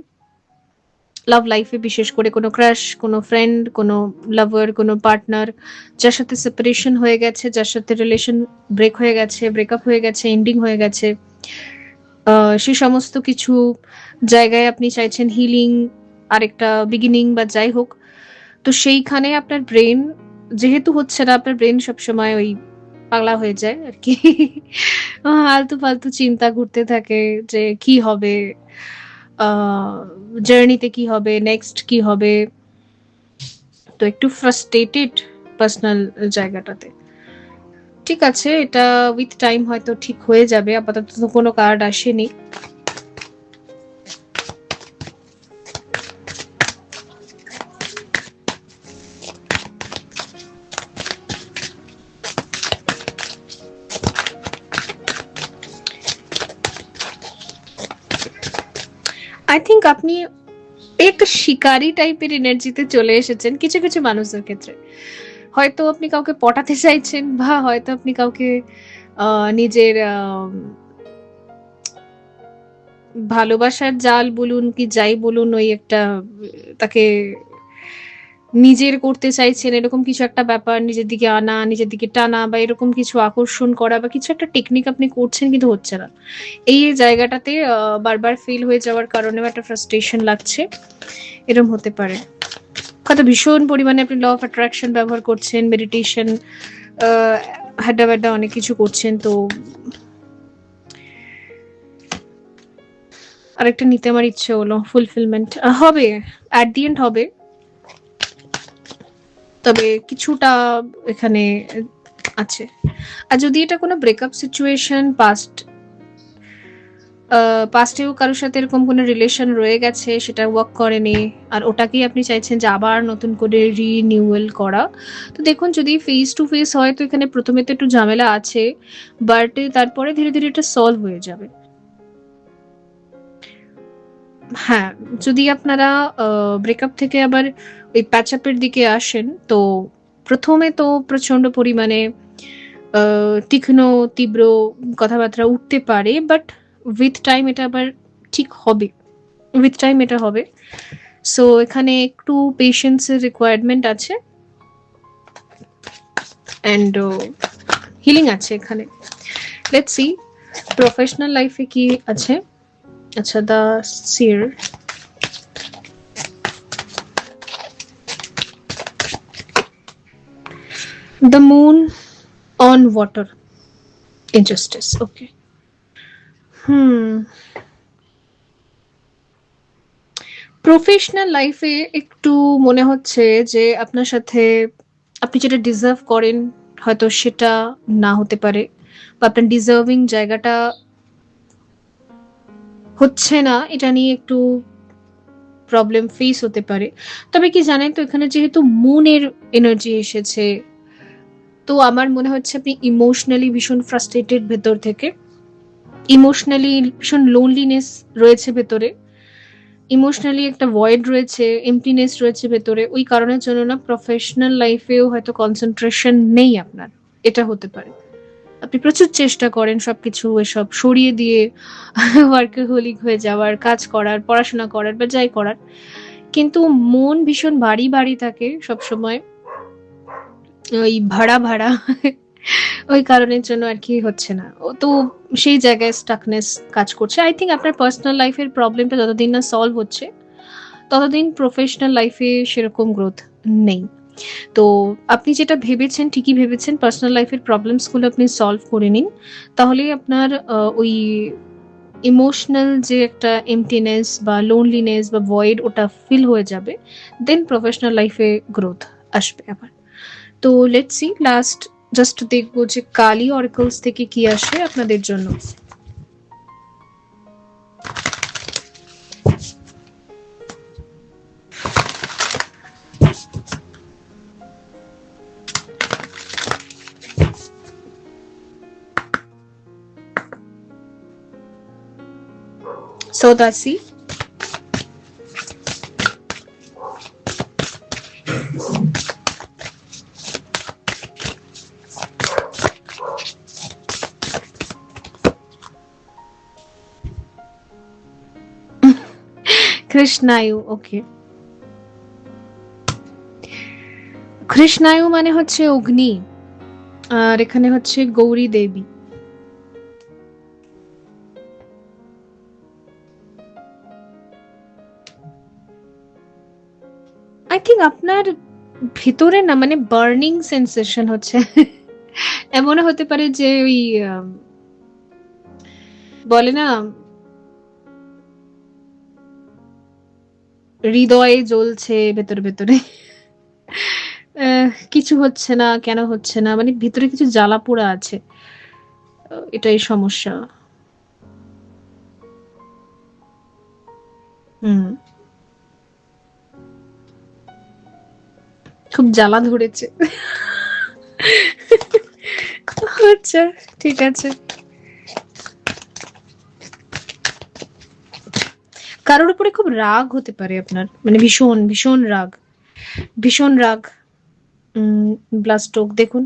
Speaker 1: লাভ লাইফে বিশেষ করে কোনো ক্রাশ, কোনো ফ্রেন্ড, কোনো লাভার, কোনো পার্টনার, যার সাথে সেপারেশন হয়ে গেছে, যার সাথে রিলেশন ব্রেক হয়ে গেছে, ব্রেকআপ হয়ে গেছে, এন্ডিং হয়ে গেছে, সে সমস্ত কিছু জায়গায় আপনি চাইছেন হিলিং, আরেকটা বিগিনিং বা যাই হোক। তো সেইখানে আপনার ব্রেন যেহেতু হচ্ছে না, আপনার ব্রেন সবসময় ওই পাগলা হয়ে যায় আর কি। আলতু ফালতু চিন্তা ঘুরতে থাকে যে কি হবে, জার্নিতে কি হবে, নেক্সট কি হবে। তো একটু ফ্রাস্ট্রেটেড পার্সোনাল জায়গাটাতে। ঠিক আছে, এটা উইথ টাইম হয়তো ঠিক হয়ে যাবে। আপাতত তো কোনো কার্ড আসেনি। আই থিঙ্ক আপনি একটা শিকারি টাইপের এনার্জিতে চলে এসেছেন কিছু কিছু মানুষদের ক্ষেত্রে। হয়তো আপনি কাউকে পটাতে চাইছেন, বা হয়তো আপনি কাউকে নিজের ভালোবাসার জাল বলুন কি যাই বলুন, ওই একটা তাকে নিজের করতে চাইছেন, এরকম কিছু একটা ব্যাপার, নিজের দিকে আনা, নিজের দিকে টানা, বা এরকম কিছু আকর্ষণ করা, বা কিছু একটা টেকনিক আপনি করছেন কিন্তু হচ্ছে না। এই জায়গাটাতে বারবার ফেল হয়ে যাওয়ার কারণেও একটা ফ্রাস্ট্রেশন লাগছে, এরকম হতে পারে। হয়তো ভীষণ পরিমাণে আপনি ল অফ অ্যাট্রাকশন ব্যবহার করছেন, মেডিটেশন, হাড্ডা বাড্ডা অনেক কিছু করছেন। তো আরেকটা নিতে আমার ইচ্ছে হলো, ফুলফিলমেন্ট হবে, অ্যাট দি এন্ড হবে, তবে কিছুটা এখানে আছে। আর যদি এটা কোনো ব্রেকআপ সিচুয়েশন, পাস্টেও কারোর সাথে এরকম কোনো রিলেশন রয়ে গেছে, সেটা ওয়ার্ক করেনি, আর ওটাকেই আপনি চাইছেন যে আবার নতুন করে রিনিউয়াল করা, তো দেখুন যদি ফেস টু ফেস হয় তো এখানে প্রথমে তো একটু ঝামেলা আছে, বাট তারপরে ধীরে ধীরে এটা সলভ হয়ে যাবে। হ্যাঁ, যদি আপনারা ব্রেকআপ থেকে আবার ওই প্যাচ আপের দিকে আসেন, তো প্রথমে তো প্রচন্ড পরিমাণে তীক্ষ্ণ তীব্র কথাবার্তা উঠতে পারে, বাট উইথ টাইম এটা আবার ঠিক হবে, উইথ টাইম এটা হবে। সো এখানে একটু পেশেন্সের রিকোয়ারমেন্ট আছে, অ্যান্ড হিলিং আছে এখানে। লেটস সি প্রফেশনাল লাইফে কি আছে। আচ্ছা, the seer, the moon on water, injustice, okay. Professional লাইফে একটু মনে হচ্ছে যে আপনার সাথে আপনি যেটা ডিজার্ভ করেন হয়তো সেটা না হতে পারে, বা আপনার ডিজার্ভিং জায়গাটা হচ্ছে না, এটা নিয়ে একটু প্রবলেম ফেস হতে পারে। তবে কি জানেন তো, এখানে যেহেতু মুনের এনার্জি এসেছে, তো আমার মনে হচ্ছে আপনি ইমোশনালি ভীষণ ফ্রাস্ট্রেটেড ভেতর থেকে, ইমোশনালি ভীষণ লোনলিনেস রয়েছে ভেতরে, ইমোশনালি একটা ভয়েড রয়েছে, এমপ্টিনেস রয়েছে ভেতরে। ওই কারণের জন্য না প্রফেশনাল লাইফেও হয়তো কনসেন্ট্রেশন নেই আপনার, এটা হতে পারে। আপনি প্রচুর চেষ্টা করেন সবকিছু এসব সরিয়ে দিয়ে ওয়ার্কাহলিক হয়ে যাওয়ার, কাজ করার, পড়াশোনা করার, বা যাই করার, কিন্তু মন ভীষণ ভারী ভারী থাকে সবসময়, ওই ভাড়া ভাড়া। ওই কারণের জন্য আর কি হচ্ছে না। ও তো সেই জায়গায় স্টাকনেস কাজ করছে। আই থিঙ্ক আপনার পার্সোনাল লাইফের প্রবলেমটা যতদিন না সলভ হচ্ছে, ততদিন প্রফেশনাল লাইফে সেরকম গ্রোথ নেই। তো আপনি যেটা ভেবেছেন ঠিকই ভেবেছেন, পার্সোনাল লাইফের প্রবলেমসগুলো আপনি সলভ করে নিন, তাহলেই আপনার ওই ইমোশনাল যে একটা এমটিনেস বা লোনলিনেস বা ভয়েড, ওটা ফিল হয়ে যাবে, দেন প্রফেশনাল লাইফে গ্রোথ আসবে আবার। তো লেটস সি, লাস্ট জাস্ট দেখবো যে কালি অরিকলস থেকে কি আসে আপনাদের জন্য। সৌদাসী, কৃষ্ণায়ু। ওকে, কৃষ্ণায়ু মানে হচ্ছে অগ্নি, আর এখানে হচ্ছে গৌরী দেবী। আই থিঙ্ক আপনার ভিতরে না মানে বার্নিং সেন্সেশন হচ্ছে। এমনও হতে পারে যে ওই বলে না হৃদয়ে জ্বলছে ভেতরে ভেতরে, কিছু হচ্ছে না, কেন হচ্ছে না, মানে ভিতরে কিছু জ্বালা পোড়া আছে, এটাই সমস্যা। হুম, খুব জ্বালা ধরেছে। আচ্ছা, ঠিক আছে। কারোর উপরে খুব রাগ হতে পারে আপনার, মানে ভীষণ ভীষণ রাগ, ভীষণ রাগ। ব্লাস্টোক দেখুন।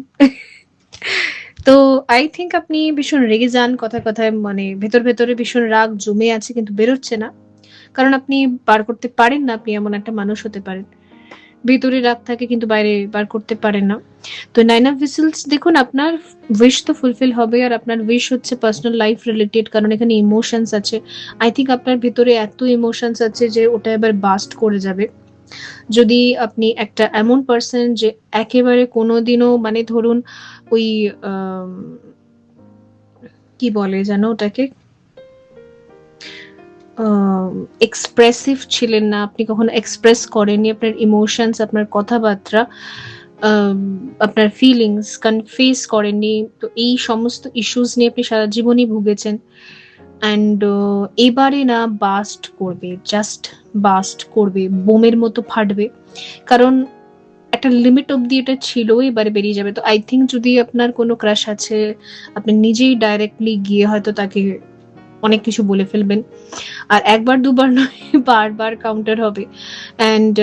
Speaker 1: তো আই থিঙ্ক আপনি ভীষণ রেগে যান কথায় কথায়, মানে ভেতর ভেতরে ভীষণ রাগ জমে আছে কিন্তু বেরোচ্ছে না, কারণ আপনি বার করতে পারেন না। আপনি এমন একটা মানুষ হতে পারেন, ভিতরে রাগ থাকে কিন্তু বাইরে বার করতে পারেন না। তো 9 অফ ভিসেলস দেখুন, আপনার উইশ তো ফুলফিল হবে, আর আপনার উইশ হচ্ছে পার্সোনাল লাইফ রিলেটেড, কারণ এখানে ইমোশনস আছে। আই থিঙ্ক আপনার ভিতরে এত ইমোশনস আছে যে ওটা এবার বাস্ট করে যাবে। যদি আপনি একটা এমন পার্সন যে একেবারে কোনোদিনও মানে ধরুন ওই কি বলে যেন ওটাকে, এক্সপ্রেসিভ ছিলেন না, আপনি কখনো এক্সপ্রেস করেননি আপনার ইমোশনস, আপনার কথাবার্তা, আপনার ফিলিংস কনফেস করেননি, তো এই সমস্ত ইস্যুস নিয়ে আপনি সারা জীবনই ভুগেছেন। অ্যান্ড এবারে না বাস্ট করবে, জাস্ট বাস্ট করবে, বোমের মতো ফাটবে, কারণ একটা লিমিট অব্দি এটা ছিল, এবারে বেরিয়ে যাবে। তো আই থিঙ্ক যদি আপনার কোনো ক্রাশ আছে, আপনি নিজেই ডাইরেক্টলি গিয়ে হয়তো তাকে অনেক কিছু বলে ফেলবেন, আর একবার দুবার নয়, বারবার কাউন্টার হবে। অ্যান্ড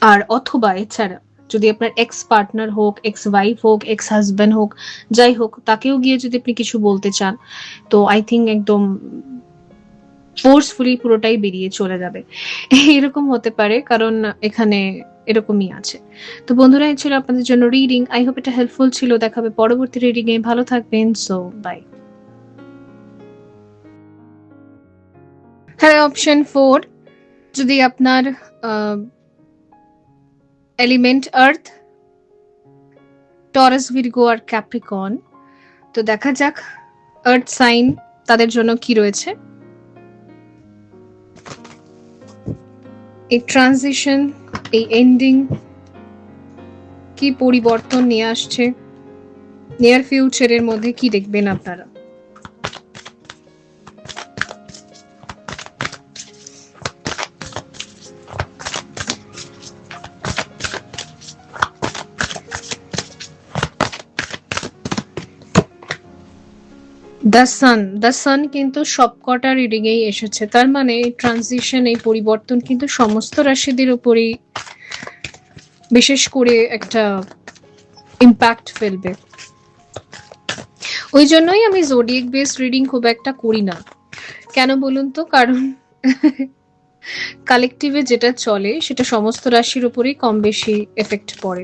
Speaker 1: আর অথবা এছাড়া যদি আপনার এক্স পার্টনার হোক, এক্স ওয়াইফ হোক, এক্স হাজব্যান্ড হোক, যাই হোক, তাকেও গিয়ে যদি আপনি কিছু বলতে চান, তো আই থিঙ্ক একদম ফোর্সফুলি পুরোটাই বেরিয়ে চলে যাবে, এরকম হতে পারে, কারণ এখানে এরকমই আছে। তো বন্ধুরা, এই ছিল আপনাদের জন্য রিডিং। আই হোপ এটা হেল্পফুল ছিল। দেখাবে পরবর্তী রিডিং এ। ভালো থাকবেন। So by. হ্যাঁ, অপশন 4, যদি আপনার এলিমেন্ট আর্থ, টরাস, ভিরগো আর ক্যাপ্রিকন, তো দেখা যাক আর্থ সাইন তাদের জন্য কি রয়েছে। এই ট্রানজিশন, এই এন্ডিং কি পরিবর্তন নিয়ে আসছে, নিয়ার ফিউচারের মধ্যে কি দেখবেন আপনারা। দ্য সান কিন্তু সবকটা রিডিং এই এসেছে, তার মানে এই ট্রানজিশন, এই পরিবর্তন কিন্তু সমস্ত রাশিদের উপরেই বিশেষ করে একটা ইম্প্যাক্ট ফেলবে। ওই জন্যই আমি জোডিয়াক বেস রিডিং খুব একটা করি না। কেন বলুন তো, কারণ কালেকটিভে যেটা চলে সেটা সমস্ত রাশির উপরেই কম বেশি এফেক্ট পড়ে।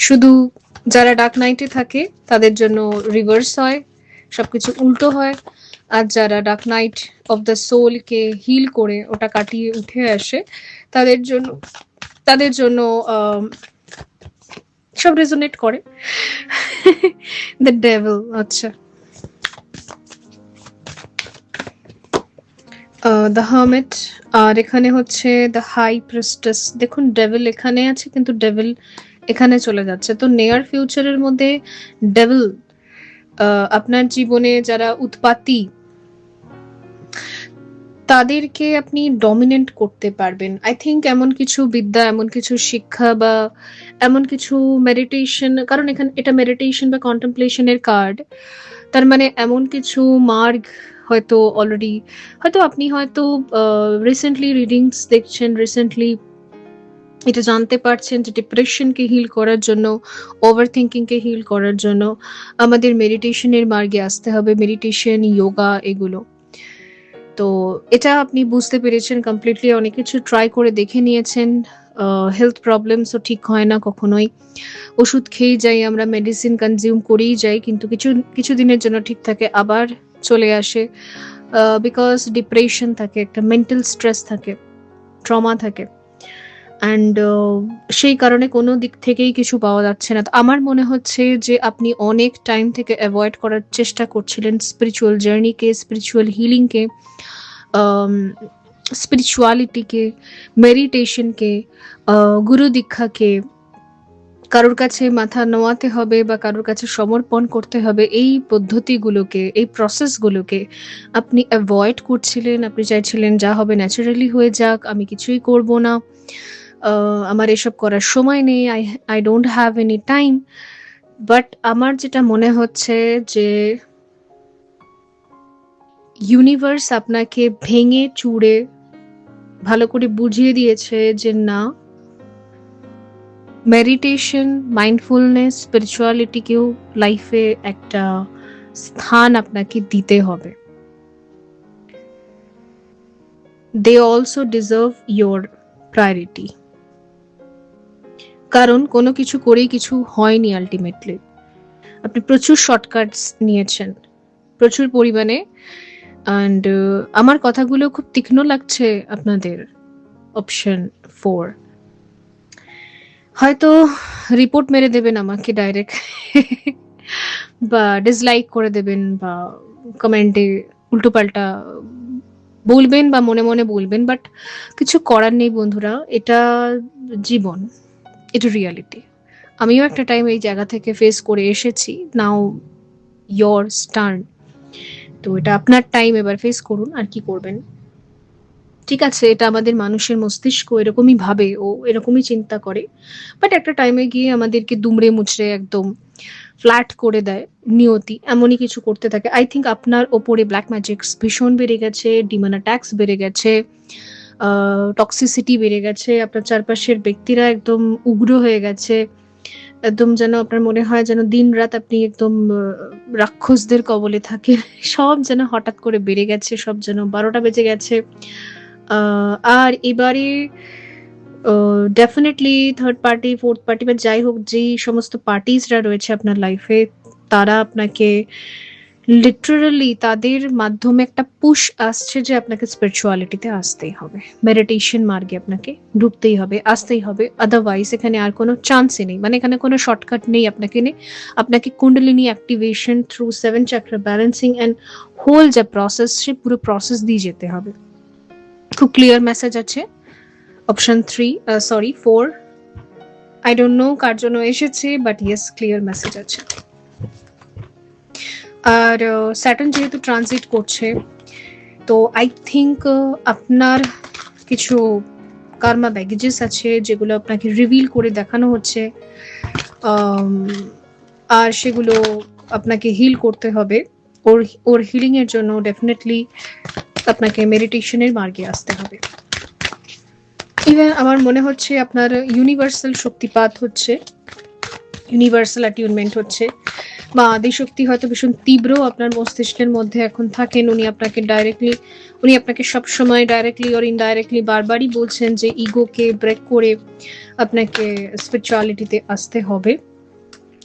Speaker 1: শুধু যারা ডার্ক নাইটে থাকে তাদের জন্য রিভার্স হয়, সবকিছু উল্টো হয়, আর যারা ডার্ক নাইট অফ দ্য সোলকে হিল করে ওটা কাটিয়ে উঠে আসে তাদের জন্য সব রেজোনেট করে। The devil. আচ্ছা, দ্য হার্মিট, আর এখানে হচ্ছে দ্য হাই প্রিস্টেস। দেখুন, ডেভিল এখানে আছে কিন্তু ডেভিল এখানে চলে যাচ্ছে। তো নিয়ার ফিউচারের মধ্যে ডেভিল আপনার জীবনে যারা উৎপাতী, তাদেরকে আপনি ডমিনেন্ট করতে পারবেন। আই থিংক এমন কিছু বিদ্যা, এমন কিছু শিক্ষা বা এমন কিছু মেডিটেশন, কারণ এখানে এটা মেডিটেশন বা কন্টেমপ্লেশন এর কার্ড। তার মানে এমন কিছু মার্গ হয়তো অলরেডি, হয়তো আপনি হয়তো রিসেন্টলি রিডিংস দেখছেন, রিসেন্টলি এটা জানতে পারছেন যে ডিপ্রেশনকে হিল করার জন্য, ওভার থিঙ্কিংকে হিল করার জন্য আমাদের মেডিটেশনের মার্গে আসতে হবে, মেডিটেশন, যোগা, এগুলো। তো এটা আপনি বুঝতে পেরেছেন কমপ্লিটলি, অনেক কিছু ট্রাই করে দেখে নিয়েছেন। হেলথ প্রবলেমসও ঠিক হয় না কখনোই, ওষুধ খেয়েই যাই আমরা, মেডিসিন কনজিউম করেই যাই, কিন্তু কিছু কিছু দিনের জন্য ঠিক থাকে, আবার চলে আসে। বিকজ ডিপ্রেশন থাকে, একটা মেন্টাল স্ট্রেস থাকে, ট্রমা থাকে, অ্যান্ড সেই কারণে কোনো দিক থেকেই কিছু পাওয়া যাচ্ছে না। তো আমার মনে হচ্ছে যে আপনি অনেক টাইম থেকে অ্যাভয়েড করার চেষ্টা করছিলেন স্পিরিচুয়াল জার্নিকে, স্পিরিচুয়াল হিলিংকে, স্পিরিচুয়ালিটিকে, মেডিটেশনকে, গুরু দীক্ষাকে, কারোর কাছে মাথা নোয়াতে হবে বা কারোর কাছে সমর্পণ করতে হবে, এই পদ্ধতিগুলোকে, এই প্রসেসগুলোকে আপনি অ্যাভয়েড করছিলেন। আপনি চাইছিলেন যা হবে ন্যাচারালি হয়ে যাক, আমি কিছুই করব না, আমার এসব করার সময় নেই, I I don't have any time. But আমার যেটা মনে হচ্ছে যে ইউনিভার্স আপনাকে ভেঙে চুড়ে ভালো করে বুঝিয়ে দিয়েছে যে না, মেডিটেশন, মাইন্ডফুলনেস, স্পিরিচুয়ালিটিকেও লাইফে একটা স্থান আপনাকে দিতে হবে। They also deserve your priority. কারণ কোনো কিছু করেই কিছু হয়নি আলটিমেটলি। আপনি প্রচুর শর্টকাটস নিয়েছেন, প্রচুর পরিমাণে, অ্যান্ড আমার কথাগুলো খুব তীক্ষ্ণ লাগছে আপনাদের। অপশন 4 হয়তো রিপোর্ট মেরে দেবেন আমাকে ডাইরেক্ট, বা ডিসলাইক করে দেবেন, বা কমেন্টে উল্টোপাল্টা বলবেন বা মনে মনে বলবেন, বাট কিছু করার নেই বন্ধুরা, এটা জীবন, এটা রিয়ালিটি। আমিও একটা টাইম এই জায়গা থেকে ফেস করে এসেছি। নাও ইয়োর টার্ন। তো এটা আপনার টাইম, এবার ফেস করুন, আর কি করবেন। ঠিক আছে, এটা আমাদের মানুষের মস্তিষ্ক এরকমই ভাবে, ও এরকমই চিন্তা করে, বাট একটা টাইমে গিয়ে আমাদেরকে দুমড়ে মুচড়ে একদম ফ্ল্যাট করে দেয় নিয়তি, এমনই কিছু করতে থাকে। আই থিঙ্ক আপনার ওপরে ব্ল্যাক ম্যাজিক্স ভীষণ বেড়ে গেছে, ডিমন অ্যাটাক্স বেড়ে গেছে, টক্সিসিটি বেড়ে গেছে, আপনার চারপাশের ব্যক্তিরা একদম উগ্র হয়ে গেছে, একদম যেন আপনার মনে হয় যেন দিন রাত আপনি একদম রাক্ষসদের কবলে থাকেন। সব যেন হঠাৎ করে বেড়ে গেছে, সব যেন 12টা বেজে গেছে। আর এবারে definitely third party, fourth party বা যাই হোক, যেই সমস্ত পার্টিসরা রয়েছে আপনার লাইফে, তারা আপনাকে লিটারালি, তাদের মাধ্যমে একটা পুশ আসছে যে আপনাকে স্পিরিচুয়ালিটিতে আসতেই হবে, মেডিটেশন মার্গে আপনাকে ঢুকতেই হবে, আসতেই হবে, আদারওয়াইজ এখানে আর কোনো চান্সই নেই, মানে এখানে কোনো শর্টকাট নেই আপনাকে নেই। আপনাকে kundalini activation through 7 chakra balancing and whole যে প্রসেস, সে পুরো প্রসেস দিয়ে যেতে হবে। খুব ক্লিয়ার মেসেজ আছে option 3, sorry 4, I don't know কার জন্য এসেছে, বাট ইয়েস, ক্লিয়ার মেসেজ আছে। আর স্যাটার্ন যেহেতু ট্রানজিট করছে, তো আই থিঙ্ক আপনার কিছু কার্মা ব্যাগেজেস আছে যেগুলো আপনাকে রিভিল করে দেখানো হচ্ছে, আর সেগুলো আপনাকে হিল করতে হবে। ওর হিলিং এর জন্য ডেফিনেটলি আপনাকে মেডিটেশনের মার্গে আসতে হবে। ইভেন আমার মনে হচ্ছে আপনার ইউনিভার্সাল শক্তিপাত হচ্ছে, ইউনিভার্সাল অ্যাটিউনমেন্ট হচ্ছে, বা আদিশক্তি হয়তো ভীষণ তীব্র আপনার মস্তিষ্কের মধ্যে এখন থাকেন। উনি আপনাকে সবসময় ডাইরেক্টলি ওর ইনডাইরেক্টলি বারবারই বলছেন যে ইগোকে ব্রেক করে আপনাকে স্পিরিচুয়ালিটিতে আসতে হবে,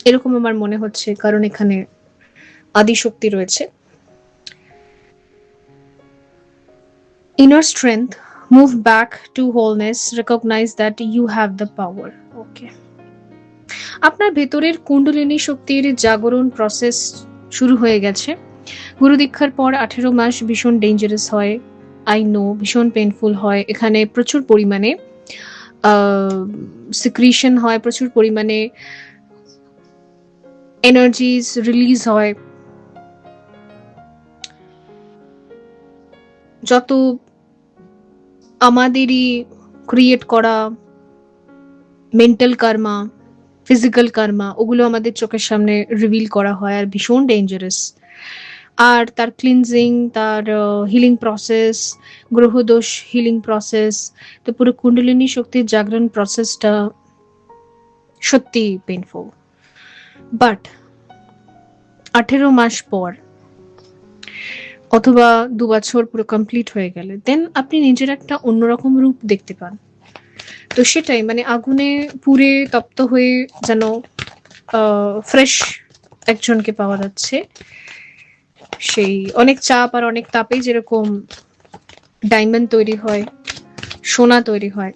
Speaker 1: এরকম আমার মনে হচ্ছে, কারণ এখানে আদিশক্তি রয়েছে। Inner strength, move back to wholeness, recognise that you have the power. Okay, আপনার ভেতরের কুণ্ডলিনী শক্তির জাগরণ প্রসেস শুরু হয়ে গেছে। গুরু দীক্ষার পর 18 মাস ভীষণ ডেঞ্জারাস হয়, আই নো, ভীষণ পেনফুল হয়। এখানে প্রচুর পরিমাণে সিক্রিশন হয়, প্রচুর পরিমাণে এনার্জিস রিলিজ হয়। যত আমাদেরই ক্রিয়েট করা মেন্টাল কার্মা, ফিজিক্যাল কার্মা, ওগুলো আমাদের চোখের সামনে রিভিল করা হয় আর ভীষণ ডেঞ্জারাস। আর তার ক্লিনজিং, তার হিলিং প্রসেস, গ্রহদোষ হিলিং প্রসেস, তো পুরো কুণ্ডলিনী শক্তির জাগরণ প্রসেসটা সত্যি পেইনফুল। বাট 18 মাস পর অথবা 2 বছর পুরো কমপ্লিট হয়ে গেলে দেন আপনি নিজের একটা অন্যরকম রূপ দেখতে পান। তো সেটাই, মানে আগুনে পুড়ে তপ্ত হয়ে যেন ফ্রেশ একজনকে পাওয়া যাচ্ছে। সেই অনেক চাপ আর অনেক তাপে যেরকম ডায়মন্ড তৈরি হয়, সোনা তৈরি হয়,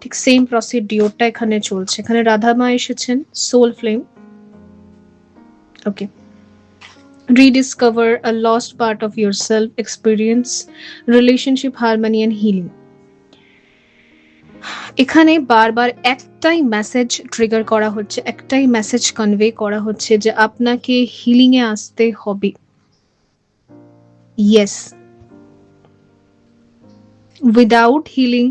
Speaker 1: ঠিক সেম প্রসিডিওরটা এখানে চলছে। এখানে রাধা মা এসেছেন, soul flame. Okay, rediscover a lost part of yourself, experience relationship harmony and healing. এখানে বারবার একটাই মেসেজ ট্রিগার করা হচ্ছে, একটাই মেসেজ কনভে করা হচ্ছে যে আপনাকে হিলিং এ আসতে হবে। ইয়েস, উইদাউট হিলিং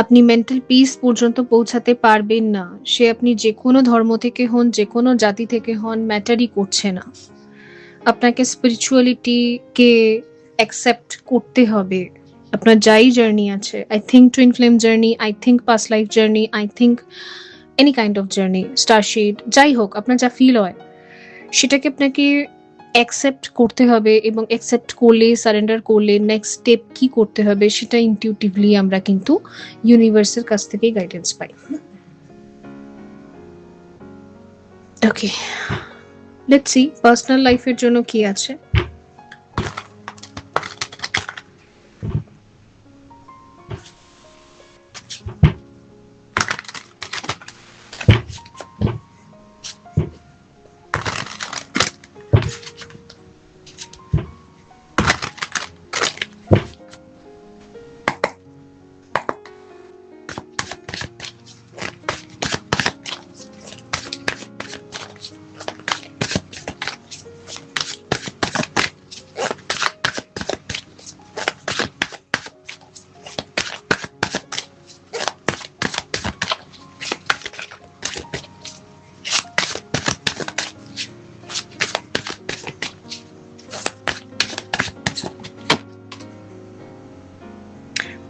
Speaker 1: আপনি মেন্টাল পিস পর্যন্ত পৌঁছাতে পারবেন না। সে আপনি যে কোনো ধর্ম থেকে হন, যে কোনো জাতি থেকে হন, ম্যাটারই করছে না। আপনাকে স্পিরিচুয়ালিটিকে অ্যাকসেপ্ট করতে হবে। আপনার যাই জার্নি আছে, I think twin flame journey, I think past life journey, I think any kind of journey, starseed, যাই হোক আপনার যা ফিল হয় সেটাকে আপনাকে অ্যাকসেপ্ট করতে হবে। এবং অ্যাকসেপ্ট করলে, সারেন্ডার করলে নেক্সট স্টেপ কি করতে হবে সেটা ইনটিউটিভলি আমরা কিন্তু ইউনিভার্সের কাছ থেকেই guidance pi. Okay, let's C personal লাইফের জন্য কি আছে।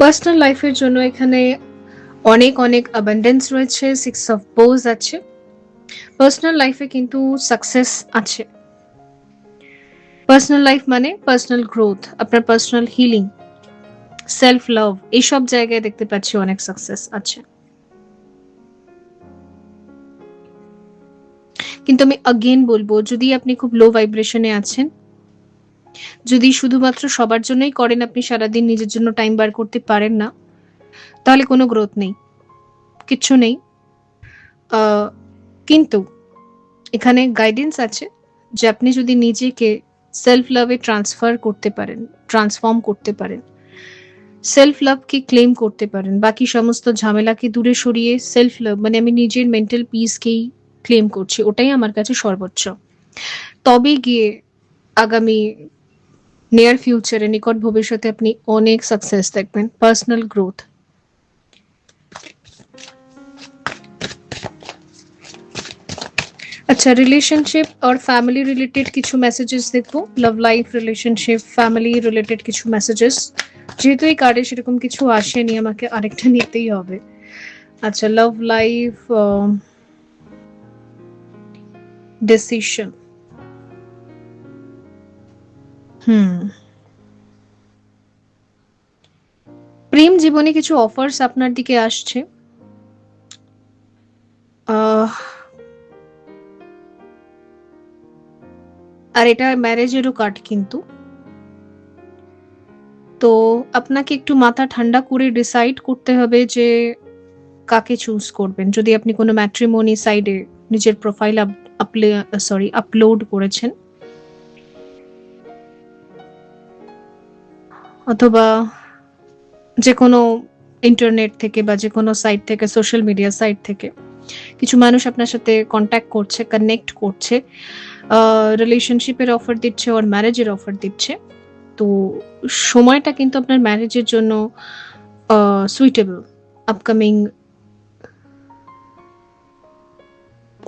Speaker 1: পার্সোনাল লাইফের জন্য এখানে অনেক অনেক অ্যাবান্ডেন্স রয়েছে, 6 অফ বোজ আছে। পার্সোনাল লাইফে কিন্তু সাকসেস আছে। পার্সোনাল লাইফ মানে পার্সোনাল গ্রোথ, আপনার পার্সোনাল হিলিং, সেলফ লাভ, এইসব জায়গায় দেখতে পাচ্ছি অনেক সাকসেস আছে। কিন্তু আমি अगेन বলবো, যদি আপনি খুব লো ভাইব্রেশনে আছেন, যদি শুধুমাত্র সবার জন্যই করেন, আপনি সারাদিন নিজের জন্য টাইম বার করতে পারেন না, তাহলে কোনো গ্রোথ নেই, কিচ্ছু নেই। কিন্তু এখানে গাইডেন্স আছে যে আপনি যদি নিজেকে সেলফ লাভে ট্রান্সফর্ম করতে পারেন, সেলফ লাভকে ক্লেম করতে পারেন, বাকি সমস্ত ঝামেলাকে দূরে সরিয়ে সেলফ লাভ মানে আমি নিজের মেন্টাল পিসকেই ক্লেম করছি, ওটাই আমার কাছে সর্বোচ্চ, তবে গিয়ে আগামী নিয়ার ফিউচারে, নিকট ভবিষ্যতে আপনি অনেক সাকসেস দেখবেন, পার্সোনাল গ্রোথ। আচ্ছা, রিলেশনশিপ আর ফ্যামিলি রিলেটেড কিছু মেসেজেস দেখবো, love life, relationship, family related কিছু মেসেজেস। যেহেতু এই কার্ডে সেরকম কিছু আসেনি, আমাকে আরেকটা নিতেই হবে। আচ্ছা, লাভ লাইফ, ডিসিশন, প্রেম জীবনে কিছু অফার্স আপনার দিকে আসছে। আর এটা ম্যারেজেরও কার্ড কিন্তু। তো আপনাকে একটু মাথা ঠান্ডা করে ডিসাইড করতে হবে যে কাকে চুজ করবেন। যদি আপনি কোনো ম্যাট্রিমনি সাইডে নিজের প্রোফাইল আপলোড করেছেন, অথবা যে কোনো ইন্টারনেট থেকে বা যে কোনো সাইট থেকে, সোশ্যাল মিডিয়া সাইট থেকে কিছু মানুষ আপনার সাথে কন্ট্যাক্ট করছে, কানেক্ট করছে, রিলেশনশিপের অফার দিচ্ছে আর ম্যারেজের অফার দিচ্ছে। তো সময়টা কিন্তু আপনার ম্যারেজের জন্য সুইটেবল আপকামিং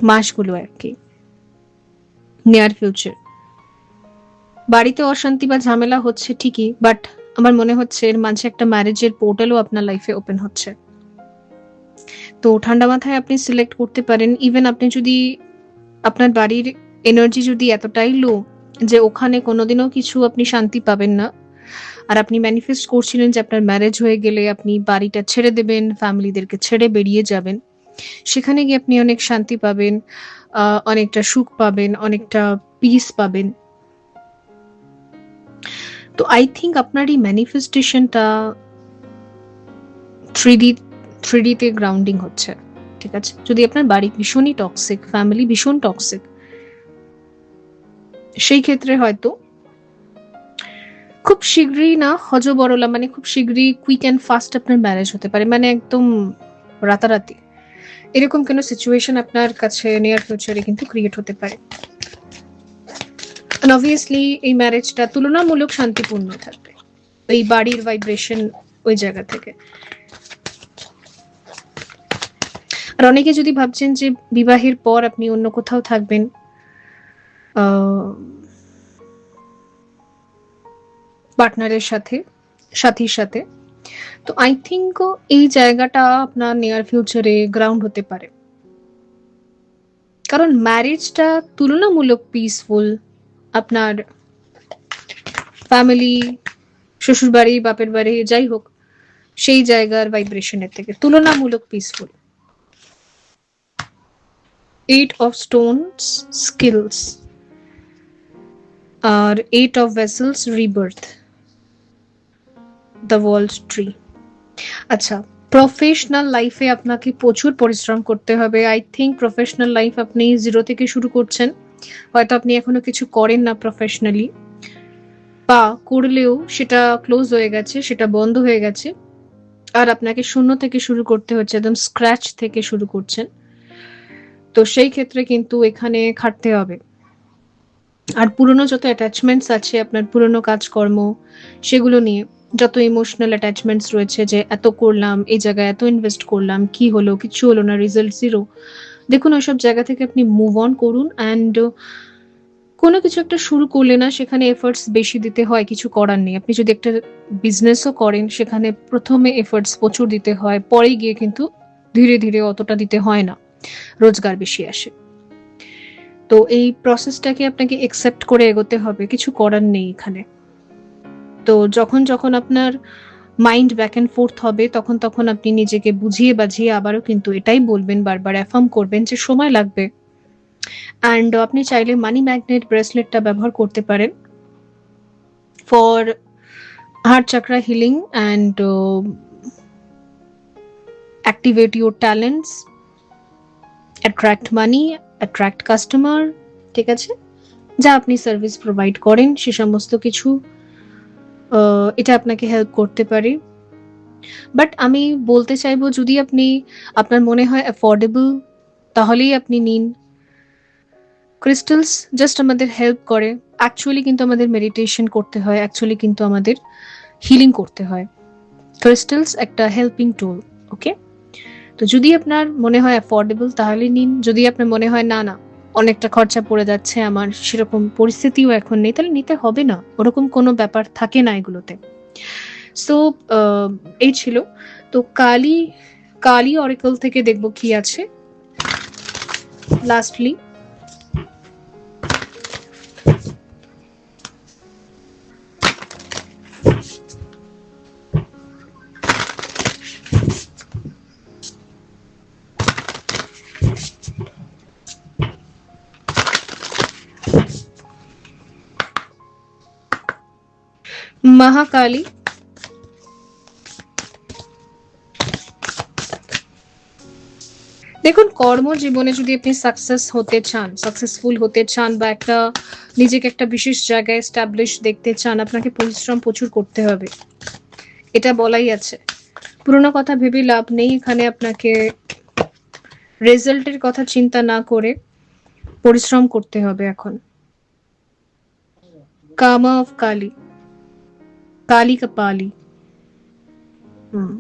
Speaker 1: মাসগুলো আর কি, নিয়ার ফিউচার। বাড়িতে অশান্তি বা ঝামেলা হচ্ছে ঠিকই, বাট আমার মনে হচ্ছে এর মাঝে একটা ম্যারেজের পোর্টালও আপনার লাইফে ওপেন হচ্ছে। তো ঠান্ডা মাথায় আপনি সিলেক্ট করতে পারেন। ইভেন আপনি যদি আপনার বাড়ির এনার্জি যদি এতটাই লো যে ওখানে কোনোদিনও কিছু আপনি শান্তি পাবেন না, আর আপনি ম্যানিফেস্ট করছিলেন যে আপনার ম্যারেজ হয়ে গেলে আপনি বাড়িটা ছেড়ে দেবেন, ফ্যামিলিদেরকে ছেড়ে বেরিয়ে যাবেন, সেখানে গিয়ে আপনি অনেক শান্তি পাবেন, অনেকটা সুখ পাবেন, অনেকটা পিস পাবেন। তো আই থিঙ্ক আপনার এই ম্যানিফেস্টেশনটা থ্রিডিতে গ্রাউন্ডিং হচ্ছে, ঠিক আছে? যদি আপনার বাড়ি ভীষণই টক্সিক, ফ্যামিলি ভীষণ টক্সিক, সেই ক্ষেত্রে হয়তো খুব শীঘ্রই না, হজবরলা মানে খুব শীঘ্রই কুইক অ্যান্ড ফাস্ট আপনার ম্যারেজ হতে পারে, মানে একদম রাতারাতি এরকম কোনো সিচুয়েশন আপনার কাছে নিয়ার ফিউচারে কিন্তু ক্রিয়েট হতে পারে। অবভিয়াসলি এই ম্যারেজটা তুলনামূলক শান্তিপূর্ণ থাকবে এই বাড়ির ভাইব্রেশন ওই জায়গা থেকে। আর অনেকে যদি ভাবছেন যে বিবাহের পর আপনি অন্য কোথাও থাকবেন, পার্টনারের সাথে, সাথীর সাথে, তো আই থিঙ্ক এই জায়গাটা আপনার নিয়ার ফিউচারে গ্রাউন্ড হতে পারে, কারণ ম্যারেজটা তুলনামূলক পিসফুল। আপনার ফ্যামিলি, শ্বশুর বাড়ি, বাপের বাড়ি, যাই হোক, সেই জায়গার ভাইব্রেশনের থেকে তুলনামূলক পিসফুল। 8 of stones skills আর 8 of vessels rebirth, the world tree। আচ্ছা, প্রফেশনাল লাইফে আপনাকে প্রচুর পরিশ্রম করতে হবে। আই থিঙ্ক প্রফেশনাল লাইফ আপনি জিরো থেকে শুরু করছেন, হয়তো আপনি এখনো কিছু করেন না প্রফেশনালি, বা করলেও সেটা ক্লোজ হয়ে গেছে, সেটা বন্ধ হয়ে গেছে, আর আপনাকে শূন্য থেকে শুরু করতে হচ্ছে, একদম স্ক্র্যাচ থেকে শুরু করছেন। তো সেই ক্ষেত্রে কিন্তু এখানে খাটতে হবে। আর পুরনো যত অ্যাটাচমেন্টস আছে, আপনার পুরনো কাজকর্ম, সেগুলো নিয়ে যত ইমোশনাল অ্যাটাচমেন্টস রয়েছে, যে এত করলাম, এই জায়গায় এত ইনভেস্ট করলাম, কি হলো, কিছু হলো না, রেজাল্ট জিরো, দেখুন ওইসব জায়গা থেকে আপনি মুভ অন করুন। অ্যান্ড কোনো কিছু একটা শুরু করলে না, সেখানে এফোর্টস বেশি দিতে হয়, কিছু করার নেই। আপনি যদি একটা বিজনেসও করেন, সেখানে প্রথমে এফোর্টস প্রচুর দিতে হয়, পরে গিয়ে কিন্তু ধীরে ধীরে অতটা দিতে হয় না, রোজগার বেশি আসে। তো এই প্রসেসটাকে আপনাকে একসেপ্ট করে এগোতে হবে, কিছু করার নেই এখানে। তো যখন যখন আপনার মাইন্ড ব্যাক অ্যান্ড ফোর্থ হবে, তখন তখন আপনি নিজেকে বুঝিয়ে বাঝিয়ে আবারও কিন্তু এটাই বলবেন, বারবার অ্যাফার্ম করবেন যে সময় লাগবে। অ্যান্ড আপনি চাইলে মানি ম্যাগনেট ব্রেসলেটটা ব্যবহার করতে পারেন for heart চাকরা healing and activate your talents, attract money, attract customer, ঠিক আছে? যা আপনি সার্ভিস প্রোভাইড করেন সে সমস্ত কিছু এটা আপনাকে হেল্প করতে পারে। বাট আমি বলতে চাইবো, যদি আপনি, আপনার মনে হয় অ্যাফোর্ডেবল, তাহলেই আপনি নিন। ক্রিস্টালস জাস্ট আমাদের হেল্প করে, অ্যাকচুয়ালি কিন্তু আমাদের মেডিটেশন করতে হয়, অ্যাকচুয়ালি কিন্তু আমাদের হিলিং করতে হয়। ক্রিস্টালস একটা হেল্পিং টুল, ওকে? তো যদি আপনার মনে হয় অ্যাফোর্ডেবল তাহলে নিন, যদি আপনার মনে হয় না না অনেকটা খরচা পড়ে যাচ্ছে, আমার সেরকম পরিস্থিতিও এখন নেই, তাহলে নিতে হবে না, ওরকম কোনো ব্যাপার থাকে না এগুলোতে। সো এই ছিল। তো কালী কালী অরিকল থেকে দেখবো কি আছে লাস্টলি। মহাকালী। দেখুন, কর্মজীবনে যদি আপনি সাকসেসফুল হতে চান, বা একটা নিজেকে একটা বিশেষ জায়গায় এস্টাবলিশ দেখতে চান, আপনাকে পরিশ্রম প্রচুর করতে হবে, এটা বলাই আছে। পুরোনো কথা ভেবে লাভ নেই, এখানে আপনাকে রেজাল্টের কথা চিন্তা না করে পরিশ্রম করতে হবে এখন। কামা অফ কালী, কালী কপালী, হুম।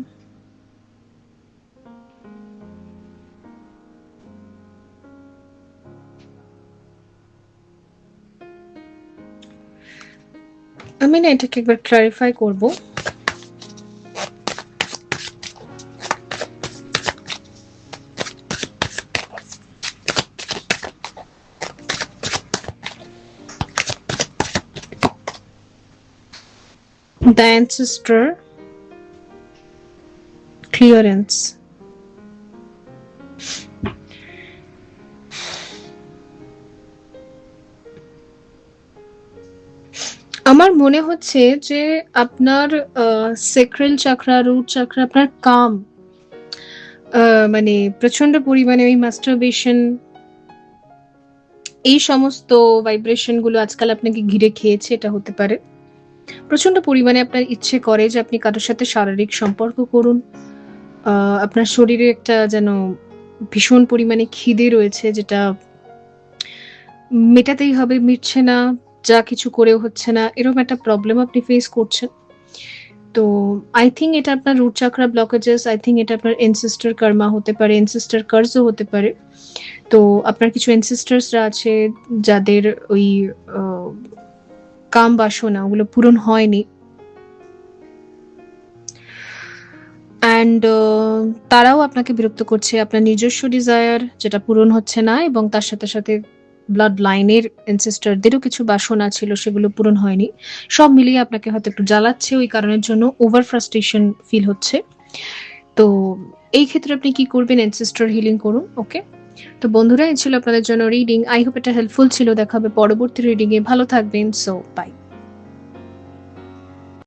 Speaker 1: আমি না এটাকে একবার ক্লারিফাই করব। The ancestor clearance. আমার মনে হচ্ছে যে আপনার সেক্রেল চাকরা, রুট চাকরা, আপনার কাম মানে প্রচন্ড পরিমাণে ওই মাস্টারবেশন, এই সমস্ত ভাইব্রেশন গুলো আজকাল আপনাকে ঘিরে খেয়েছে, এটা হতে পারে। প্রচন্ড পরিমাণে আপনার ইচ্ছে করে যে আপনি কারোর সাথে শারীরিক সম্পর্ক করুন। আপনার শরীরে একটা যেন ভীষণ পরিমাণে খিদে রয়েছে, যেটা মেটাতেই হবে, মিটছে না, যা কিছু করেও হচ্ছে না, এরকম একটা প্রবলেম আপনি ফেস করছেন। তো আই থিঙ্ক এটা আপনার root chakra blockages, I think এটা আপনার এনসিস্টার কর্মা হতে পারে, এনসিস্টার কার্সও হতে পারে। তো আপনার কিছু এনসিস্টার্সরা আছে যাদের ওই কাম বাসনা ওগুলো পূরণ হয়নি, অ্যান্ড তারাও আপনাকে বিরক্ত করছে। আপনার নিজস্ব ডিজায়ার যেটা পূরণ হচ্ছে না, এবং তার সাথে সাথে ব্লাড লাইনের এনসিস্টারদেরও কিছু বাসনা ছিল, সেগুলো পূরণ হয়নি। সব মিলিয়ে আপনাকে হয়তো একটু জ্বালাচ্ছে, ওই কারণের জন্য ওভার ফ্রাস্ট্রেশন ফিল হচ্ছে। তো এই ক্ষেত্রে আপনি কি করবেন? এনসিস্টার হিলিং করুন। ওকে, তো বন্ধুরা, এই ছিল আপনাদের জন্য রিডিং। আই হোপ এটা হেল্পফুল ছিল। দেখা হবে পরবর্তী রিডিং এ। ভালো থাকবেন। So by.